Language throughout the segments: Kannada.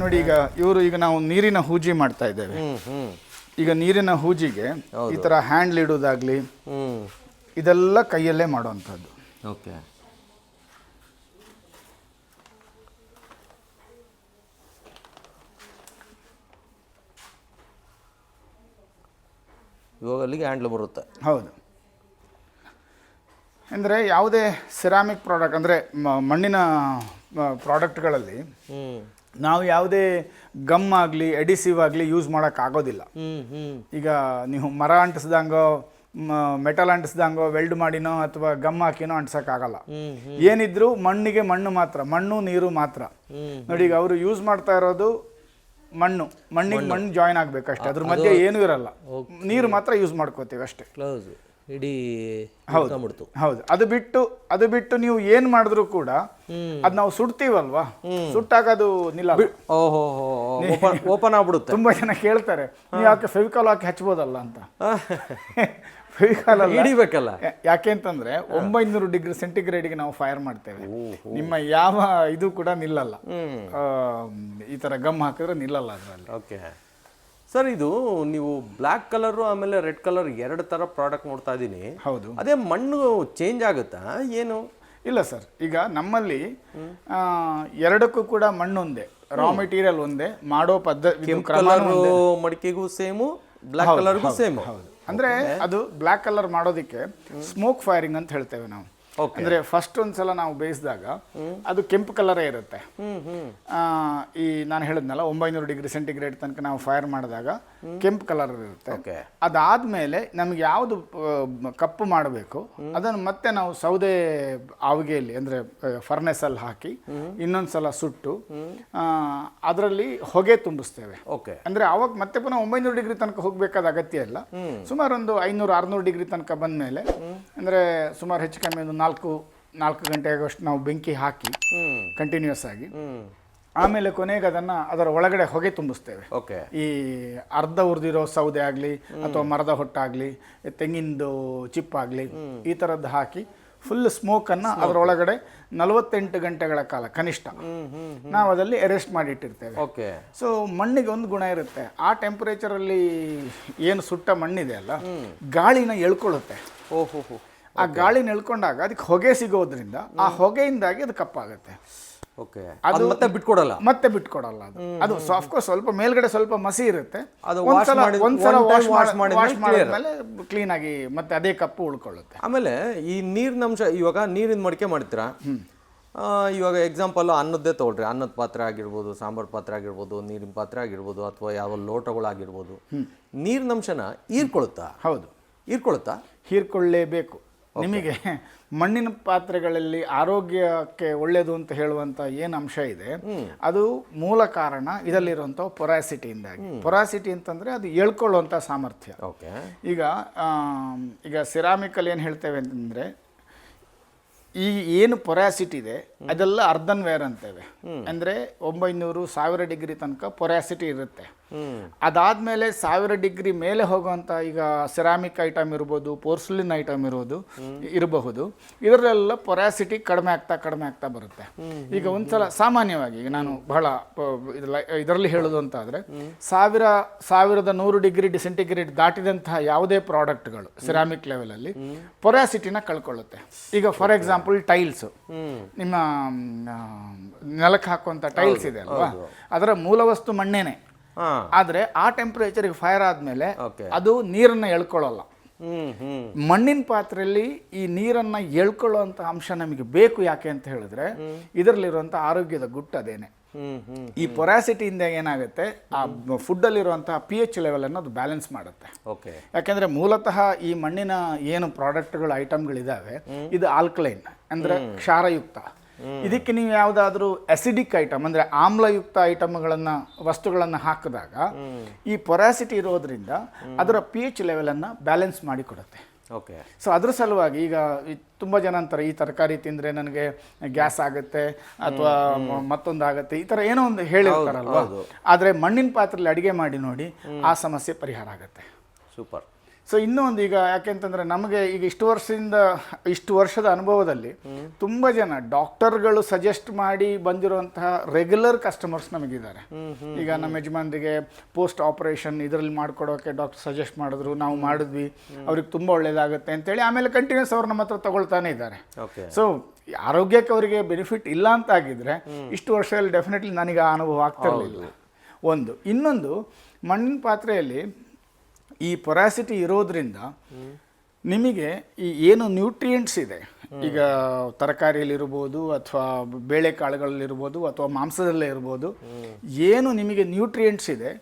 ನೋಡಿ ಈಗ ನಾವು ನೀರಿನ ಹೂಜಿ ಮಾಡ್ತಾ ಇದ್ದೇವೆ. ಈಗ ನೀರಿನ ಹೂಜಿಗೆ ಈ ತರ ಹ್ಯಾಂಡ್ಲ್ ಇಡೋದಾಗ್ಲಿ ಇದೆಲ್ಲ ಕೈಯಲ್ಲೇ ಮಾಡುವಂಥದ್ದು. ಓಕೆ. ಇವಾಗ ಅಲ್ಲಿಗೆ ಹ್ಯಾಂಡ್ಲ್ ಬರುತ್ತೆ. ಹೌದು. ಅಂದರೆ ಯಾವುದೇ ಸಿರಾಮಿಕ್ ಪ್ರಾಡಕ್ಟ್ ಅಂದರೆ ಮಣ್ಣಿನ ಪ್ರಾಡಕ್ಟ್ಗಳಲ್ಲಿ ನಾವು ಯಾವುದೇ ಗಮ್ ಆಗಲಿ ಎಡಿಸಿವ್ ಆಗಲಿ ಯೂಸ್ ಮಾಡೋಕ್ಕಾಗೋದಿಲ್ಲ. ಈಗ ನೀವು ಮರ ಅಂಟಿಸ್ದಂಗೋ ಮೆಟಲ್ ಅಂಟಿಸ್ದಂಗೋ ವೆಲ್ಡ್ ಮಾಡಿನೋ ಅಥವಾ ಗಮ್ ಹಾಕಿನೋ ಅಂಟಿಸೋಕ್ಕಾಗಲ್ಲ. ಏನಿದ್ರು ಮಣ್ಣಿಗೆ ಮಣ್ಣು ಮಾತ್ರ, ಮಣ್ಣು ನೀರು ಮಾತ್ರ. ನೋಡಿ ಈಗ ಅವರು ಯೂಸ್ ಮಾಡ್ತಾ ಇರೋದು ಮಣ್ಣಿಗೆ ಮಣ್ಣು ಜಾಯಿನ್ ಆಗಬೇಕಷ್ಟೇ, ಅದ್ರ ಮಧ್ಯೆ ಏನೂ ಇರಲ್ಲ, ನೀರು ಮಾತ್ರ ಯೂಸ್ ಮಾಡ್ಕೋತೀವಿ ಅಷ್ಟೇ. ಇಡೀ ಹೌದು. ಅದು ಬಿಟ್ಟು ನೀವು ಏನ್ ಮಾಡಿದ್ರು ಕೂಡ ಅದ್ ನಾವು ಸುಡ್ತೀವಲ್ವಾ, ಸುಟ್ಟಾಗ ಅದು ನಿಲ್ಲಲ್ಲ, ಓಪನ್ ಆಗ್ಬಿಡುತ್ತೆ. ತುಂಬಾ ಜನ ಕೇಳ್ತಾರೆ ನೀವು ಯಾಕೆ ಫೆವಿಕಾಲ್ ಹಾಕಿ ಹಚ್ಬೋದಲ್ಲ ಅಂತ. ಫೆವಿಕಾಲ್ ಹಿಡಿಬೇಕಲ್ಲ, ಯಾಕೆ ಅಂತಂದ್ರೆ 900 ಡಿಗ್ರಿ ಸೆಂಟಿಗ್ರೇಡ್ಗೆ ನಾವು ಫೈರ್ ಮಾಡ್ತೇವೆ. ನಿಮ್ಮ ಯಾವ ಇದು ಕೂಡ ನಿಲ್ಲಲ್ಲ, ಈ ತರ ಗಮ್ ಹಾಕಿದ್ರೆ ನಿಲ್ಲಲ್ಲ ಅದರಲ್ಲಿ. ಓಕೆ ಸರ್, ಇದು ನೀವು ಬ್ಲ್ಯಾಕ್ ಕಲರು ಆಮೇಲೆ ರೆಡ್ ಕಲರ್ ಎರಡು ಥರ ಪ್ರಾಡಕ್ಟ್ ನೋಡ್ತಾ ಇದ್ದೀನಿ. ಹೌದು. ಅದೇ ಮಣ್ಣು ಚೇಂಜ್ ಆಗುತ್ತಾ ಏನು? ಇಲ್ಲ ಸರ್, ಈಗ ನಮ್ಮಲ್ಲಿ ಎರಡಕ್ಕೂ ಕೂಡ ಮಣ್ಣು ಒಂದೇ, ರಾ ಮೆಟೀರಿಯಲ್ ಒಂದೇ, ಮಾಡೋ ಪದ್ಧತಿ ಮಡಿಕೆಗೂ ಸೇಮು, ಬ್ಲ್ಯಾಕ್ ಕಲರ್ಗೂ ಸೇಮ್. ಅಂದ್ರೆ ಅದು ಬ್ಲ್ಯಾಕ್ ಕಲರ್ ಮಾಡೋದಕ್ಕೆ ಸ್ಮೋಕ್ ಫೈರಿಂಗ್ ಅಂತ ಹೇಳ್ತೇವೆ ನಾವು. ಅಂದ್ರೆ ಫಸ್ಟ್ ಒಂದ್ಸಲ ನಾವು ಬೇಯಿಸಿದಾಗ ಅದು ಕೆಂಪು ಕಲರೇ ಇರುತ್ತೆ. ಈ ನಾನು ಹೇಳಿದ್ನಲ್ಲ 900 ಡಿಗ್ರಿ ಸೆಂಟಿಗ್ರೇಡ್ ತನಕ ನಾವು ಫೈರ್ ಮಾಡಿದಾಗ ಕೆಂಪು ಕಲರ್ ಇರುತ್ತೆ. ಅದಾದ್ಮೇಲೆ ನಮ್ಗೆ ಯಾವುದು ಕಪ್ಪು ಮಾಡಬೇಕು ಅದನ್ನು ಮತ್ತೆ ನಾವು ಸೌದೆ ಆವಿಗೆಯಲ್ಲಿ ಅಂದ್ರೆ ಫರ್ನೆಸ್ ಅಲ್ಲಿ ಹಾಕಿ ಇನ್ನೊಂದ್ಸಲ ಸುಟ್ಟು ಅದರಲ್ಲಿ ಹೊಗೆ ತುಂಬಿಸ್ತೇವೆ. ಅಂದ್ರೆ ಅವಾಗ ಮತ್ತೆ ಪುನಃ 900 ಡಿಗ್ರಿ ತನಕ ಹೋಗ್ಬೇಕಾದ ಅಗತ್ಯ ಇಲ್ಲ. ಸುಮಾರು ಒಂದು 500-600 ಡಿಗ್ರಿ ತನಕ ಬಂದ್ಮೇಲೆ ಅಂದ್ರೆ ಸುಮಾರು ಹೆಚ್ಚು ಕಮ್ಮಿ ಒಂದು 4 ಗಂಟೆಗಷ್ಟು ನಾವು ಬೆಂಕಿ ಹಾಕಿ ಕಂಟಿನ್ಯೂಸ್ ಆಗಿ ಆಮೇಲೆ ಕೊನೆಗೆ ಅದರ ಒಳಗಡೆ ಹೊಗೆ ತುಂಬಿಸ್ತೇವೆ. ಈ ಅರ್ಧ ಉರಿದಿರೋ ಸೌದೆ ಆಗಲಿ ಅಥವಾ ಮರದ ಹೊಟ್ಟಾಗಲಿ ತೆಂಗಿನದು ಚಿಪ್ಪಾಗಲಿ ಈ ಥರದ್ದು ಹಾಕಿ ಫುಲ್ ಸ್ಮೋಕನ್ನು ಅದರೊಳಗಡೆ 48 ಗಂಟೆಗಳ ಕಾಲ ಕನಿಷ್ಠ ನಾವು ಅದರಲ್ಲಿ ಅರೆಸ್ಟ್ ಮಾಡಿಟ್ಟಿರ್ತೇವೆ. ಸೊ ಮಣ್ಣಿಗೆ ಒಂದು ಗುಣ ಇರುತ್ತೆ, ಆ ಟೆಂಪರೇಚರಲ್ಲಿ ಏನು ಸುಟ್ಟ ಮಣ್ಣಿದೆ ಅಲ್ಲ ಗಾಳಿನ ಎಳ್ಕೊಳ್ಳುತ್ತೆ. ಆ ಗಾಳಿ ನೆಳ್ಕೊಂಡಾಗ ಅದಕ್ಕೆ ಹೊಗೆ ಸಿಗೋದ್ರಿಂದ ಆ ಹೊಗೆಯಿಂದಾಗಿ ಅದು ಕಪ್ಪಾಗುತ್ತೆ. ಅದು ಮತ್ತೆ ಬಿಟ್ಕೊಡಲ್ಲ ಅದು ಆಫ್ಕೋರ್ಸ್ ಸ್ವಲ್ಪ ಮೇಲ್ಗಡೆ ಸ್ವಲ್ಪ ಮಸಿ ಇರುತ್ತೆ, ಒಂದ್ಸಲ ವಾಶ್ ಮಾಡಿದ್ಮೇಲೆ ಕ್ಲೀನ್ ಆಗಿ ಮತ್ತೆ ಅದೇ ಕಪ್ಪು ಉಳ್ಕೊಳ್ಳುತ್ತೆ. ಆಮೇಲೆ ಈ ನೀರಿನಂಶ, ಇವಾಗ ನೀರಿನ ಮಡಿಕೆ ಮಾಡ್ತೀರಾ, ಇವಾಗ ಎಕ್ಸಾಂಪಲ್ ಅನ್ನದ್ದೇ ತಗೊಳ್ರಿ, ಅನ್ನದ ಪಾತ್ರೆ ಆಗಿರ್ಬೋದು, ಸಾಂಬಾರ್ ಪಾತ್ರೆ ಆಗಿರ್ಬೋದು, ನೀರಿನ ಪಾತ್ರೆ ಆಗಿರ್ಬೋದು, ಅಥವಾ ಯಾವ ಲೋಟಗಳಾಗಿರ್ಬೋದು, ನೀರಿನಂಶನ ಹೀರ್ಕೊಳುತ್ತಾ? ಹೌದು, ಹೀರ್ಕೊಳ್ಳೇಬೇಕು. ನಿಮಗೆ ಮಣ್ಣಿನ ಪಾತ್ರೆಗಳಲ್ಲಿ ಆರೋಗ್ಯಕ್ಕೆ ಒಳ್ಳೆಯದು ಅಂತ ಹೇಳುವಂಥ ಏನು ಅಂಶ ಇದೆ ಅದು ಮೂಲ ಕಾರಣ ಇದರಲ್ಲಿರುವಂಥ ಪೊರಾಸಿಟಿಯಿಂದಾಗಿ. ಪೊರಾಸಿಟಿ ಅಂತಂದರೆ ಅದು ಎಳ್ಕೊಳ್ಳುವಂಥ ಸಾಮರ್ಥ್ಯ. ಈಗ ಸಿರಾಮಿಕಲ್ಲಿ ಏನು ಹೇಳ್ತೇವೆ ಅಂತಂದರೆ ಈ ಏನು ಪೊರಾಸಿಟಿ ಇದೆ ಅದೆಲ್ಲ ಅರ್ಧನ್ ವೇರ್ ಅಂತೇವೆ. ಅಂದರೆ 900-1000 ಡಿಗ್ರಿ ತನಕ ಪೊರಾಸಿಟಿ ಇರುತ್ತೆ. ಅದಾದಮೇಲೆ 1000 ಡಿಗ್ರಿ ಮೇಲೆ ಹೋಗುವಂಥ ಈಗ ಸೆರಾಮಿಕ್ ಐಟಮ್ ಇರ್ಬೋದು, ಪೋರ್ಸಲಿನ್ ಐಟಮ್ ಇರಬಹುದು, ಇದರಲ್ಲೆಲ್ಲ ಪೊರಾಸಿಟಿ ಕಡಿಮೆ ಆಗ್ತಾ ಬರುತ್ತೆ. ಈಗ ಒಂದ್ಸಲ ಸಾಮಾನ್ಯವಾಗಿ ಈಗ ನಾನು ಬಹಳ ಇದರಲ್ಲಿ ಹೇಳೋದು ಅಂತ ಆದರೆ 1100 ಡಿಗ್ರಿ ಸೆಂಟಿಗ್ರೇಡ್ ದಾಟಿದಂತಹ ಯಾವುದೇ ಪ್ರಾಡಕ್ಟ್ಗಳು ಸೆರಾಮಿಕ್ ಲೆವೆಲಲ್ಲಿ ಪೊರಾಸಿಟಿನ ಕಳ್ಕೊಳ್ಳುತ್ತೆ. ಈಗ ಫಾರ್ ಎಕ್ಸಾಂಪಲ್ ಟೈಲ್ಸ್, ನಿಮ್ಮ ನೆಲಕ್ಕೆ ಹಾಕುವಂಥ ಟೈಲ್ಸ್ ಇದೆ ಅಲ್ವಾ, ಅದರ ಮೂಲ ವಸ್ತು ಮಣ್ಣೇನೆ, ಆದ್ರೆ ಆ ಟೆಂಪರೇಚರ್ಗೆ ಫೈರ್ ಆದ್ಮೇಲೆ ಅದು ನೀರನ್ನ ಎಳ್ಕೊಳ್ಳಲ್ಲ. ಮಣ್ಣಿನ ಪಾತ್ರೆಯಲ್ಲಿ ಈ ನೀರನ್ನ ಎಳ್ಕೊಳ್ಳುವಂತ ಅಂಶ ನಮಗೆ ಬೇಕು. ಯಾಕೆ ಅಂತ ಹೇಳಿದ್ರೆ ಇದರಲ್ಲಿರುವಂತ ಆರೋಗ್ಯದ ಗುಟ್ಟು ಅದೇನೆ. ಈ ಪೊರಾಸಿಟಿಯಿಂದ ಏನಾಗುತ್ತೆ, ಆ ಫುಡ್ಡಲ್ಲಿರುವಂತಹ pH ಲೆವೆಲ್ ಅನ್ನು ಅದು ಬ್ಯಾಲೆನ್ಸ್ ಮಾಡುತ್ತೆ. ಯಾಕೆಂದ್ರೆ ಮೂಲತಃ ಈ ಮಣ್ಣಿನ ಏನು ಪ್ರಾಡಕ್ಟ್ಗಳು ಐಟಮ್ಗಳಿದಾವೆ ಇದು ಆಲ್ಕಲೈನ್ ಅಂದ್ರೆ ಕ್ಷಾರಯುಕ್ತ. ಇದಕ್ಕೆ ನೀವು ಯಾವುದಾದ್ರೂ ಅಸಿಡಿಕ್ ಐಟಮ್ ಅಂದ್ರೆ ಆಮ್ಲಯುಕ್ತ ವಸ್ತುಗಳನ್ನು ಹಾಕಿದಾಗ ಈ ಪೊರಾಸಿಟಿ ಇರೋದ್ರಿಂದ ಅದರ pH ಲೆವೆಲ್ ಅನ್ನ ಬ್ಯಾಲೆನ್ಸ್ ಮಾಡಿ ಕೊಡುತ್ತೆ. ಸೊ ಅದ್ರ ಸಲುವಾಗಿ ಈಗ ತುಂಬ ಜನ ಅಂತಾರೆ ಈ ತರಕಾರಿ ತಿಂದರೆ ನನಗೆ ಗ್ಯಾಸ್ ಆಗುತ್ತೆ ಅಥವಾ ಮತ್ತೊಂದಾಗುತ್ತೆ, ಈ ಥರ ಏನೋ ಒಂದು ಹೇಳಿರ್ತಾರಲ್ವ. ಆದರೆ ಮಣ್ಣಿನ ಪಾತ್ರೆಯಲ್ಲಿ ಅಡುಗೆ ಮಾಡಿ ನೋಡಿ, ಆ ಸಮಸ್ಯೆ ಪರಿಹಾರ ಆಗುತ್ತೆ. ಸೂಪರ್. ಸೊ ಇನ್ನೂ ಒಂದು ಈಗ ಯಾಕೆಂತಂದರೆ ನಮಗೆ ಈಗ ಇಷ್ಟು ವರ್ಷದ ಅನುಭವದಲ್ಲಿ ತುಂಬ ಜನ ಡಾಕ್ಟರ್ಗಳು ಸಜೆಸ್ಟ್ ಮಾಡಿ ಬಂದಿರುವಂತಹ ರೆಗ್ಯುಲರ್ ಕಸ್ಟಮರ್ಸ್ ನಮಗಿದ್ದಾರೆ. ಈಗ ನಮ್ಮ ಯಜಮಾನರಿಗೆ ಪೋಸ್ಟ್ ಆಪರೇಷನ್ ಇದರಲ್ಲಿ ಮಾಡ್ಕೊಡೋಕೆ ಡಾಕ್ಟರ್ ಸಜೆಸ್ಟ್ ಮಾಡಿದ್ರು, ನಾವು ಮಾಡಿದ್ವಿ, ಅವ್ರಿಗೆ ತುಂಬ ಒಳ್ಳೇದಾಗುತ್ತೆ ಅಂತೇಳಿ ಆಮೇಲೆ ಕಂಟಿನ್ಯೂಸ್ ಅವ್ರು ನಮ್ಮ ಹತ್ರ ತಗೊಳ್ತಾನೆ ಇದ್ದಾರೆ. ಸೊ ಆರೋಗ್ಯಕ್ಕೆ ಅವರಿಗೆ ಬೆನಿಫಿಟ್ ಇಲ್ಲ ಅಂತ ಆಗಿದ್ರೆ ಇಷ್ಟು ವರ್ಷದಲ್ಲಿ ಡೆಫಿನೆಟ್ಲಿ ನನಗೆ ಆ ಅನುಭವ ಆಗ್ತಿರಲಿಲ್ಲ. ಒಂದು ಇನ್ನೊಂದು, ಮಣ್ಣಿನ ಪಾತ್ರೆಯಲ್ಲಿ ಈ ಪೊರಾಸಿಟಿ ಇರೋದ್ರಿಂದ ನಿಮಗೆ ಈ ಏನು ನ್ಯೂಟ್ರಿಯೆಂಟ್ಸ್ ಇದೆ, ಈಗ ತರಕಾರಿಯಲ್ಲಿರ್ಬೋದು ಅಥವಾ ಬೇಳೆಕಾಳುಗಳಲ್ಲಿರ್ಬೋದು ಅಥವಾ ಮಾಂಸದಲ್ಲೇ ಇರ್ಬೋದು, ಏನು ನಿಮಗೆ ನ್ಯೂಟ್ರಿಯೆಂಟ್ಸ್ ಇದೆ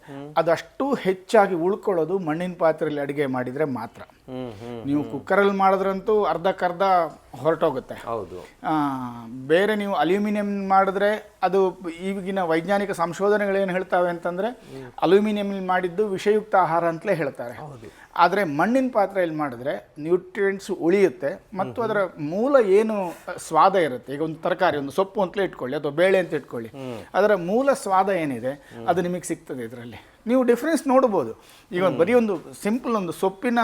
ಅದಷ್ಟು ಹೆಚ್ಚಾಗಿ ಉಳ್ಕೊಳ್ಳೋದು ಮಣ್ಣಿನ ಪಾತ್ರೆಯಲ್ಲಿ ಅಡುಗೆ ಮಾಡಿದರೆ ಮಾತ್ರ. ನೀವು ಕುಕ್ಕರಲ್ಲಿ ಮಾಡಿದ್ರಂತೂ ಅರ್ಧಕ್ಕರ್ಧ ಹೊರಟೋಗುತ್ತೆ. ಹೌದು. ಬೇರೆ ನೀವು ಅಲ್ಯೂಮಿನಿಯಂ ಮಾಡಿದ್ರೆ ಅದು ಈಗಿನ ವೈಜ್ಞಾನಿಕ ಸಂಶೋಧನೆಗಳೇನು ಹೇಳ್ತಾವೆ ಅಂತಂದರೆ ಅಲ್ಯೂಮಿನಿಯಂ ಮಾಡಿದ್ದು ವಿಷಯುಕ್ತ ಆಹಾರ ಅಂತಲೇ ಹೇಳ್ತಾರೆ. ಆದರೆ ಮಣ್ಣಿನ ಪಾತ್ರೆಯಲ್ಲಿ ಮಾಡಿದ್ರೆ ನ್ಯೂಟ್ರಿಯೆಂಟ್ಸ್ ಉಳಿಯುತ್ತೆ ಮತ್ತು ಅದರ ಮೂಲ ಏನು ಸ್ವಾದ ಇರುತ್ತೆ, ಈಗ ಒಂದು ತರಕಾರಿ, ಒಂದು ಸೊಪ್ಪು ಅಂತಲೇ ಇಟ್ಕೊಳ್ಳಿ ಅಥವಾ ಬೇಳೆ ಅಂತ ಇಟ್ಕೊಳ್ಳಿ, ಅದರ ಮೂಲ ಸ್ವಾದ ಏನಿದೆ ಅದು ನಿಮಗೆ ಸಿಗ್ತದೆ. ಇದರಲ್ಲಿ ನೀವು ಡಿಫ್ರೆನ್ಸ್ ನೋಡ್ಬೋದು. ಈಗ ಬರೀ ಒಂದು ಸಿಂಪಲ್ ಒಂದು ಸೊಪ್ಪಿನ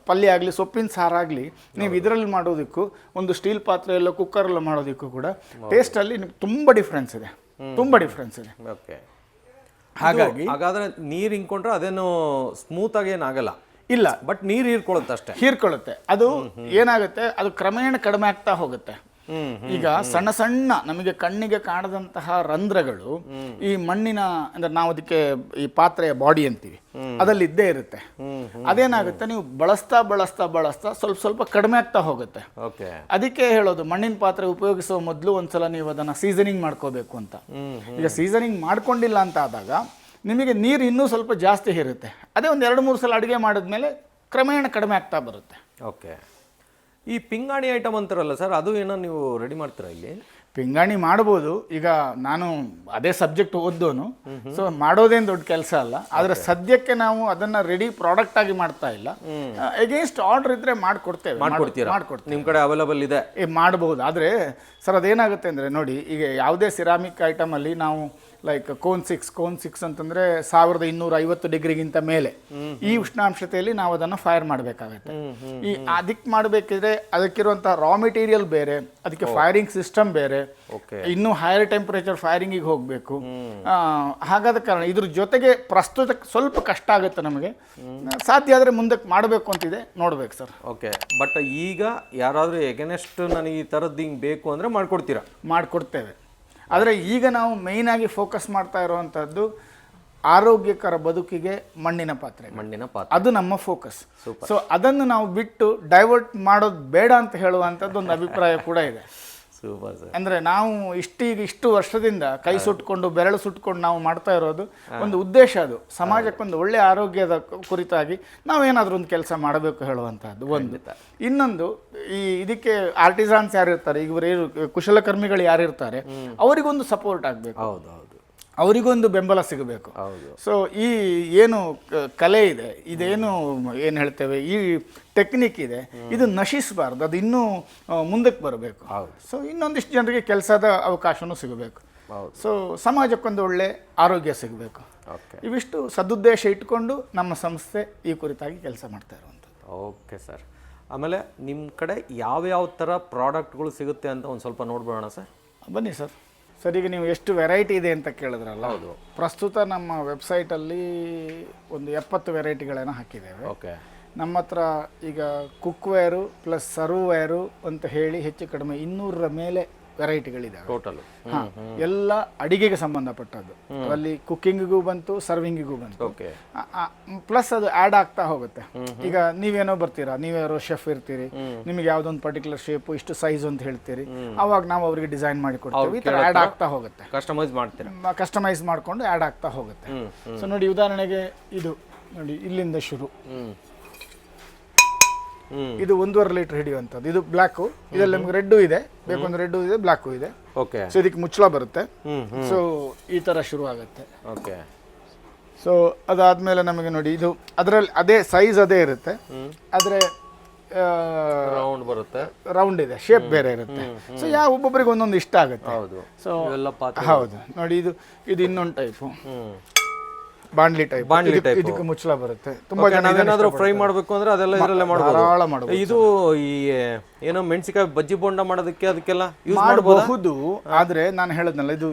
ಪಲ್ಯ ಆಗಲಿ, ಸೊಪ್ಪಿನ ಸಾರಾಗಲಿ ನೀವು ಇದರಲ್ಲಿ ಮಾಡೋದಕ್ಕೂ ಒಂದು ಸ್ಟೀಲ್ ಪಾತ್ರೆಯಲ್ಲೋ ಕುಕ್ಕರಲ್ಲೋ ಮಾಡೋದಕ್ಕೂ ಕೂಡ ಟೇಸ್ಟಲ್ಲಿ ನಿಮ್ಗೆ ತುಂಬ ಡಿಫ್ರೆನ್ಸ್ ಇದೆ, ತುಂಬ ಡಿಫ್ರೆನ್ಸ್ ಇದೆ. ಓಕೆ. ಹಾಗಾದರೆ ನೀರು ಹಿಂಕೊಂಡ್ರೆ ಅದೇನು ಸ್ಮೂತಾಗಿ ಏನಾಗಲ್ಲ? ಇಲ್ಲ, ಬಟ್ ನೀರು ಹೀರ್ಕೊಳ್ಳುತ್ತೆ ಅಷ್ಟೇ. ಹೀರ್ಕೊಳ್ಳುತ್ತೆ. ಅದು ಏನಾಗುತ್ತೆ, ಅದು ಕ್ರಮೇಣ ಕಡಿಮೆ ಆಗ್ತಾ ಹೋಗುತ್ತೆ. ಈಗ ಸಣ್ಣ ಸಣ್ಣ ನಮಗೆ ಕಣ್ಣಿಗೆ ಕಾಣದಂತಹ ರಂಧ್ರಗಳು ಈ ಮಣ್ಣಿನ, ಅಂದ್ರೆ ನಾವು ಅದಕ್ಕೆ ಈ ಪಾತ್ರೆಯ ಬಾಡಿ ಅಂತೀವಿ, ಅದಲ್ಲಿ ಇದ್ದೇ ಇರುತ್ತೆ. ಅದೇನಾಗುತ್ತೆ, ನೀವು ಬಳಸ್ತಾ ಬಳಸ್ತಾ ಬಳಸ್ತಾ ಸ್ವಲ್ಪ ಸ್ವಲ್ಪ ಕಡಿಮೆ ಆಗ್ತಾ ಹೋಗುತ್ತೆ. ಅದಕ್ಕೆ ಹೇಳೋದು ಮಣ್ಣಿನ ಪಾತ್ರೆ ಉಪಯೋಗಿಸುವ ಮೊದಲು ಒಂದ್ಸಲ ನೀವು ಅದನ್ನ ಸೀಸನಿಂಗ್ ಮಾಡ್ಕೋಬೇಕು ಅಂತ. ಈಗ ಸೀಸನಿಂಗ್ ಮಾಡ್ಕೊಂಡಿಲ್ಲ ಅಂತ ಆದಾಗ ನಿಮಗೆ ನೀರು ಇನ್ನೂ ಸ್ವಲ್ಪ ಜಾಸ್ತಿ ಇರುತ್ತೆ. ಅದೇ ಒಂದು 2-3 ಸಲ ಅಡುಗೆ ಮಾಡಿದ್ಮೇಲೆ ಕ್ರಮೇಣ ಕಡಿಮೆ ಆಗ್ತಾ ಬರುತ್ತೆ. ಓಕೆ. ಈ ಪಿಂಗಾಣಿ ಐಟಮ್ ಅಂತಾರಲ್ಲ ಸರ್, ಅದು ಏನೋ ನೀವು ರೆಡಿ ಮಾಡ್ತೀರಾ ಇಲ್ಲಿ? ಪಿಂಗಾಣಿ ಮಾಡ್ಬೋದು. ಈಗ ನಾನು ಅದೇ ಸಬ್ಜೆಕ್ಟ್ ಓದೋನು, ಸೊ ಮಾಡೋದೇನು ದೊಡ್ಡ ಕೆಲಸ ಅಲ್ಲ. ಆದರೆ ಸದ್ಯಕ್ಕೆ ನಾವು ಅದನ್ನು ರೆಡಿ ಪ್ರಾಡಕ್ಟ್ ಆಗಿ ಮಾಡ್ತಾ ಇಲ್ಲ. ಎಗೇನ್ಸ್ಟ್ ಆರ್ಡರ್ ಇದ್ರೆ ಮಾಡ್ಕೊಡ್ತೇವೆ. ಮಾಡ್ಕೊಡ್ತೀವಿ, ನಿಮ್ಮ ಕಡೆ ಅವೈಲಬಲ್ ಇದೆ, ಮಾಡಬಹುದು. ಆದರೆ ಸರ್ ಅದೇನಾಗುತ್ತೆ ಅಂದರೆ ನೋಡಿ, ಈಗ ಯಾವುದೇ ಸಿರಾಮಿಕ್ ಐಟಮಲ್ಲಿ ನಾವು ಲೈಕ್ ಕೋನ್ 6 ಅಂತಂದರೆ 1250 ಡಿಗ್ರಿಗಿಂತ ಮೇಲೆ ಈ ಉಷ್ಣಾಂಶತೆಯಲ್ಲಿ ನಾವು ಅದನ್ನು ಫೈರ್ ಮಾಡಬೇಕಾಗತ್ತೆ. ಈ ಅದಕ್ಕೆ ಮಾಡಬೇಕಿದ್ರೆ ಅದಕ್ಕಿರುವಂಥ ರಾ ಮೆಟೀರಿಯಲ್ ಬೇರೆ, ಅದಕ್ಕೆ ಫೈರಿಂಗ್ ಸಿಸ್ಟಮ್ ಬೇರೆ, ಇನ್ನೂ ಹೈಯರ್ ಟೆಂಪರೇಚರ್ ಫೈರಿಂಗಿಗೆ ಹೋಗಬೇಕು. ಹಾಗಾದ ಕಾರಣ ಇದ್ರ ಜೊತೆಗೆ ಪ್ರಸ್ತುತ ಸ್ವಲ್ಪ ಕಷ್ಟ ಆಗುತ್ತೆ ನಮಗೆ. ಸಾಧ್ಯ ಆದರೆ ಮುಂದಕ್ಕೆ ಮಾಡಬೇಕು ಅಂತಿದೆ, ನೋಡ್ಬೇಕು ಸರ್. ಓಕೆ. ಬಟ್ ಈಗ ಯಾರಾದರೂ ಎಗನೆಸ್ಟ್ ನನಗೆ ಈ ಥರದ್ದು ಹಿಂಗೆ ಬೇಕು ಅಂದರೆ ಮಾಡ್ಕೊಡ್ತೀರಾ? ಮಾಡಿಕೊಡ್ತೇವೆ. ಆದರೆ ಈಗ ನಾವು ಮೇಯ್ನಾಗಿ ಫೋಕಸ್ ಮಾಡ್ತಾ ಇರುವಂಥದ್ದು ಆರೋಗ್ಯಕರ ಬದುಕಿಗೆ ಮಣ್ಣಿನ ಪಾತ್ರೆ, ಅದು ನಮ್ಮ ಫೋಕಸ್. ಸೊ ಅದನ್ನು ನಾವು ಬಿಟ್ಟು ಡೈವರ್ಟ್ ಮಾಡೋದು ಬೇಡ ಅಂತ ಹೇಳುವಂಥದ್ದು ಒಂದು ಅಭಿಪ್ರಾಯ ಕೂಡ ಇದೆ. Super sir. ಅಂದರೆ ನಾವು ಇಷ್ಟು ವರ್ಷದಿಂದ ಕೈ ಸುಟ್ಕೊಂಡು ಬೆರಳು ಸುಟ್ಕೊಂಡು ನಾವು ಮಾಡ್ತಾ ಇರೋದು ಒಂದು ಉದ್ದೇಶ, ಅದು ಸಮಾಜಕ್ಕೊಂದು ಒಳ್ಳೆಯ ಆರೋಗ್ಯದ ಕುರಿತಾಗಿ ನಾವೇನಾದರೂ ಒಂದು ಕೆಲಸ ಮಾಡಬೇಕು ಹೇಳುವಂಥದ್ದು ಒಂದು. ಇನ್ನೊಂದು, ಇದಕ್ಕೆ ಆರ್ಟಿಸಾನ್ಸ್ ಯಾರಿರ್ತಾರೆ, ಈಗ ಕುಶಲಕರ್ಮಿಗಳು ಯಾರಿರ್ತಾರೆ ಅವರಿಗೊಂದು ಸಪೋರ್ಟ್ ಆಗಬೇಕು. ಅವರಿಗೊಂದು ಬೆಂಬಲ ಸಿಗಬೇಕು. ಸೊ ಈ ಏನು ಕಲೆ ಇದೆ, ಇದೇನು ಏನು ಹೇಳ್ತೇವೆ, ಈ ಟೆಕ್ನಿಕ್ ಇದೆ, ಇದು ನಶಿಸಬಾರ್ದು, ಅದು ಇನ್ನೂ ಮುಂದಕ್ಕೆ ಬರಬೇಕು. ಸೊ ಇನ್ನೊಂದಿಷ್ಟು ಜನರಿಗೆ ಕೆಲಸದ ಅವಕಾಶವೂ ಸಿಗಬೇಕು. ಸೊ ಸಮಾಜಕ್ಕೊಂದು ಒಳ್ಳೆ ಆರೋಗ್ಯ ಸಿಗಬೇಕು. ಇವಿಷ್ಟು ಸದುದ್ದೇಶ ಇಟ್ಕೊಂಡು ನಮ್ಮ ಸಂಸ್ಥೆ ಈ ಕುರಿತಾಗಿ ಕೆಲಸ ಮಾಡ್ತಾ ಇರುವಂಥದ್ದು. Okay sir. ಆಮೇಲೆ ನಿಮ್ಮ ಕಡೆ ಯಾವ್ಯಾವ ಥರ ಪ್ರಾಡಕ್ಟ್ಗಳು ಸಿಗುತ್ತೆ ಅಂತ ಒಂದು ಸ್ವಲ್ಪ ನೋಡ್ಬೋಣ ಸರ್. ಬನ್ನಿ ಸರ್. ಸರ್, ಈಗ ನೀವು ಎಷ್ಟು ವೆರೈಟಿ ಇದೆ ಅಂತ ಕೇಳಿದ್ರಲ್ಲ, ಹೌದು. ಪ್ರಸ್ತುತ ನಮ್ಮ ವೆಬ್ಸೈಟಲ್ಲಿ ಒಂದು 70 ವೆರೈಟಿಗಳನ್ನು ಹಾಕಿದ್ದೇವೆ. ಓಕೆ. ನಮ್ಮ ಹತ್ರ ಈಗ ಕುಕ್ವೇರು ಪ್ಲಸ್ ಸರ್ವ್ವೇರು ಅಂತ ಹೇಳಿ ಹೆಚ್ಚು ಕಡಿಮೆ 200ರ ಮೇಲೆ ವೆರೈಟಿಗಳಿದ್ದಾವೆ ಟೋಟಲ್. ಹಾಂ, ಎಲ್ಲ ಅಡಿಗೆಗೆ ಸಂಬಂಧಪಟ್ಟದ್ದು. ಅದರಲ್ಲಿ ಕುಕ್ಕಿಂಗಿಗೂ ಬಂತು, ಸರ್ವಿಂಗಿಗೂ ಬಂತು. ಓಕೆ. ಪ್ಲಸ್ ಅದು ಆ್ಯಡ್ ಆಗ್ತಾ ಹೋಗುತ್ತೆ. ಈಗ ನೀವೇನೋ ಬರ್ತೀರಾ, ನೀವ್ಯಾರೋ ಶೆಫ್ ಇರ್ತೀರಿ, ನಿಮಗೆ ಯಾವುದೊಂದು ಪರ್ಟಿಕ್ಯುಲರ್ ಶೇಪು ಇಷ್ಟು ಸೈಜ್ ಅಂತ ಹೇಳ್ತೀರಿ, ಅವಾಗ ನಾವು ಅವರಿಗೆ ಡಿಸೈನ್ ಮಾಡಿ ಕೊಡ್ತೀವಿ. ಈ ಥರ ಆ್ಯಡ್ ಆಗ್ತಾ ಹೋಗುತ್ತೆ, ಕಸ್ಟಮೈಸ್ ಮಾಡಿಕೊಂಡು ಆ್ಯಡ್ ಆಗ್ತಾ ಹೋಗುತ್ತೆ. ಸೊ ನೋಡಿ, ಉದಾಹರಣೆಗೆ ಇದು ನೋಡಿ, ಇಲ್ಲಿಂದ ಶುರು, ಇದು 1.5 ಲೀಟರ್ ಹಿಡಿಯುವಂಥದ್ದು. ಇದು ಬ್ಲ್ಯಾಕು, ಇದರಲ್ಲಿ ನಿಮ್ಗೆ ರೆಡ್ಡು ಇದೆ, ಬೇಕೊಂದು ರೆಡ್ಡು ಇದೆ, ಬ್ಲ್ಯಾಕು ಇದೆ. ಓಕೆ. ಸೊ ಇದಕ್ಕೆ ಮುಚ್ಚಳ ಬರುತ್ತೆ. ಸೊ ಈ ಥರ ಶುರು ಆಗುತ್ತೆ. ಓಕೆ. ಸೊ ಅದಾದಮೇಲೆ ನಮಗೆ ನೋಡಿ, ಇದು ಅದರಲ್ಲಿ ಅದೇ ಸೈಜ್ ಅದೇ ಇರುತ್ತೆ, ಆದರೆ ರೌಂಡ್ ಬರುತ್ತೆ, ರೌಂಡ್ ಇದೆ, ಶೇಪ್ ಬೇರೆ ಇರುತ್ತೆ. ಸೊ ಒಬ್ಬೊಬ್ಬರಿಗೆ ಒಂದೊಂದು ಇಷ್ಟ ಆಗುತ್ತೆ. ಹೌದು. ಸೊ ಹೌದು ನೋಡಿ, ಇದು ಇನ್ನೊಂದು ಟೈಪು. ಬಾಂಡ್ಲಿ ಟೈಪ್ ಬಾಂಡ್ಲಿ type. ಇದಕ್ಕೆ ಮುಚ್ಚಳ ಬರುತ್ತೆ. ತುಂಬಾ Okay, ನಾವೇನಾದ್ರೂ ಫ್ರೈ ಮಾಡಬೇಕು ಅಂದ್ರೆ ಅದೆಲ್ಲ ಇದರಲ್ಲೇ ಮಾಡ್ಬೋದು. ಧಾರಾಳ ಮಾಡಬಹುದು. ಇದು ಈ ಏನೋ ಮೆಣಸಿಕಾಯಿ ಬಜ್ಜಿ ಬೋಂಡ ಮಾಡೋದಕ್ಕೆ ಅದಕ್ಕೆಲ್ಲ ಯೂಸ್ ಮಾಡಬಹುದು. ಮಾಡಬಹುದು, ಆದ್ರೆ ನಾನು ಹೇಳದ್ನಲ್ಲ ಇದು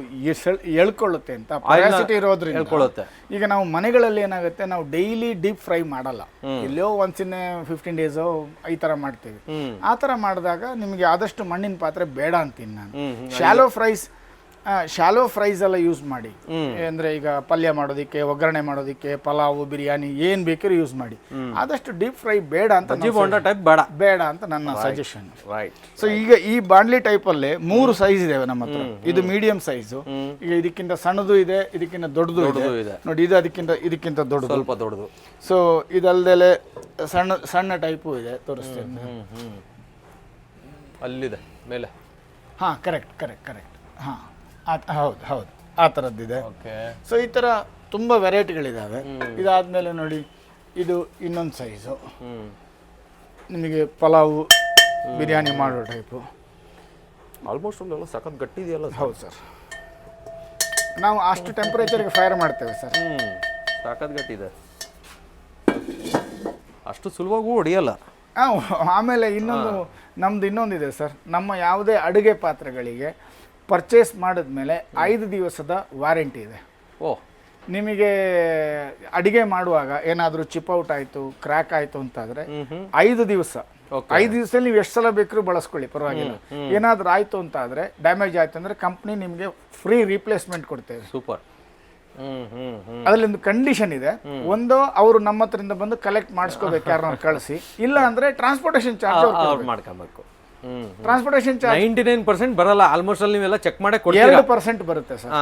ಎಳ್ಕೊಳ್ಳುತ್ತೆ ಅಂತ, ಪೊರಾಸಿಟಿ ಇರೋದ್ರಿಂದ ಹೇಳ್ಕೊಳ್ಳುತ್ತೆ. ಈಗ ನಾವು ಮನೆಗಳಲ್ಲಿ ಏನಾಗುತ್ತೆ, ನಾವು ಡೈಲಿ ಡೀಪ್ ಫ್ರೈ ಮಾಡಲ್ಲ, ಎಲ್ಲೋ ಒನ್ಸ್ ಇನ್ 15 days ಈ ತರ ಮಾಡ್ತೀವಿ. ಆ ತರ ಮಾಡಿದಾಗ ನಿಮಗೆ ಆದಷ್ಟು ಮಣ್ಣಿನ ಪಾತ್ರೆ ಬೇಡ ಅಂತೀನಿ ನಾನು. ಶಾಲೋ ಫ್ರೈಸ್ ಎಲ್ಲ ಯೂಸ್ ಮಾಡಿ, ಅಂದ್ರೆ ಈಗ ಪಲ್ಯ ಮಾಡೋದಿಕ್ಕೆ, ಒಗ್ಗರಣೆ ಮಾಡೋದಿಕ್ಕೆ, ಪಲಾವು, ಬಿರಿಯಾನಿ ಏನ್ ಬೇಕಾದ್ರೂ ಯೂಸ್ ಮಾಡಿ. ಆದಷ್ಟು ಡೀಪ್ ಫ್ರೈ ಬೇಡ ಅಂತ, ಬಜ್ಜಿ ಬೋಂಡ ಟೈಪ್ ಬೇಡ ಅಂತ ನನ್ನ ಸಜೆಷನ್. ರೈಟ್. ಸೊ ಈಗ ಈ ಬಾಂಡ್ಲಿ ಟೈಪ್ ಅಲ್ಲಿ 3 ಸೈಜ್ ಇದಾವೆ ನಮ್ಮ ಹತ್ರ. ಇದು ಮೀಡಿಯಂ ಸೈಜು, ಈಗ ಇದಕ್ಕಿಂತ ಸಣ್ಣದು ಇದೆ, ಇದಕ್ಕಿಂತ ದೊಡ್ಡದು ಇದೆ ನೋಡಿ. ಇದು ಇದಕ್ಕಿಂತ ದೊಡ್ಡದು, ಸ್ವಲ್ಪ ದೊಡ್ಡದು. ಸೊ ಇದಲ್ದಲೆ ಸಣ್ಣ ಟೈಪು ಇದೆ, ತೋರಿಸ್ತೇನೆ. ಅಲ್ಲಿದೆ ಮೇಲೆ. ಹಾ, ಕರೆಕ್ಟ್. ಹಾ, ಹೌದು ಆ ಥರದ್ದಿದೆ. ಸೊ ಈ ಥರ ತುಂಬ ವೆರೈಟಿಗಳಿದ್ದಾವೆ. ಇದಾದ್ಮೇಲೆ ನೋಡಿ, ಇದು ಇನ್ನೊಂದು ಸೈಜು, ನಿಮಗೆ ಪಲಾವು, ಬಿರಿಯಾನಿ ಮಾಡೋ ಟೈಪು. ಆಲ್ಮೋಸ್ಟ್ ಅಲ್ಲೆಲ್ಲ ಸಖತ್ ಗಟ್ಟಿ ಇದೆಯಲ್ಲ. ಹೌದು ಸರ್, ನಾವು ಅಷ್ಟು ಟೆಂಪರೇಚರ್ಗೆ ಫೈರ್ ಮಾಡ್ತೇವೆ ಸರ್. ಸಖತ್ ಗಟ್ಟಿ ಇದೆ, ಅಷ್ಟು ಸುಲಭವೂ ಹೊಡಿಯಲ್ಲ. ಆಮೇಲೆ ನಮ್ದು ಇನ್ನೊಂದಿದೆ ಸರ್, ನಮ್ಮ ಯಾವುದೇ ಅಡುಗೆ ಪಾತ್ರೆಗಳಿಗೆ ಪರ್ಚೇಸ್ ಮಾಡಿದ್ಮೇಲೆ 5 ದಿವಸದ ವಾರಂಟಿ ಇದೆ. ನಿಮಗೆ ಅಡಿಗೆ ಮಾಡುವಾಗ ಏನಾದರೂ ಚಿಪ್ಔಟ್ ಆಯಿತು, ಕ್ರ್ಯಾಕ್ ಆಯಿತು ಅಂತಾದರೆ 5 ದಿವಸ, 5 ದಿವಸದಲ್ಲಿ ನೀವು ಎಷ್ಟು ಸಲ ಬೇಕಾದ್ರೂ ಬಳಸ್ಕೊಳ್ಳಿ, ಪರವಾಗಿಲ್ಲ. ಏನಾದರೂ ಆಯಿತು ಅಂತ ಆದರೆ, ಡ್ಯಾಮೇಜ್ ಆಯಿತು ಅಂದರೆ ಕಂಪ್ನಿ ನಿಮಗೆ ಫ್ರೀ ರೀಪ್ಲೇಸ್ಮೆಂಟ್ ಕೊಡ್ತೇವೆ. ಸೂಪರ್. ಅದರಲ್ಲಿ ಒಂದು ಕಂಡೀಷನ್ ಇದೆ, ಒಂದು ಅವರು ನಮ್ಮ ಹತ್ರದಿಂದ ಬಂದು ಕಲೆಕ್ಟ್ ಮಾಡಿಸ್ಕೋಬೇಕು, ಯಾರನ್ನ ಕಳಿಸಿ, ಇಲ್ಲ ಅಂದರೆ ಟ್ರಾನ್ಸ್ಪೋರ್ಟೇಷನ್ ಚಾರ್ಜ್ ಮಾಡ್ಕೋಬೇಕು. ಟ್ರಾನ್ಸ್ಪೋರ್ಟೇಷನ್ ಚಾರ್ಜ್ 99% ಬರಲ್ಲ, ಆಲ್ಮೋಸ್ಟ್ ಅಲ್ಲಿ ನೀವೆಲ್ಲ ಚೆಕ್ ಮಾಡಿ ಕೊಡ್ತೀರಾ. 2% ಬರುತ್ತೆ ಸರ್.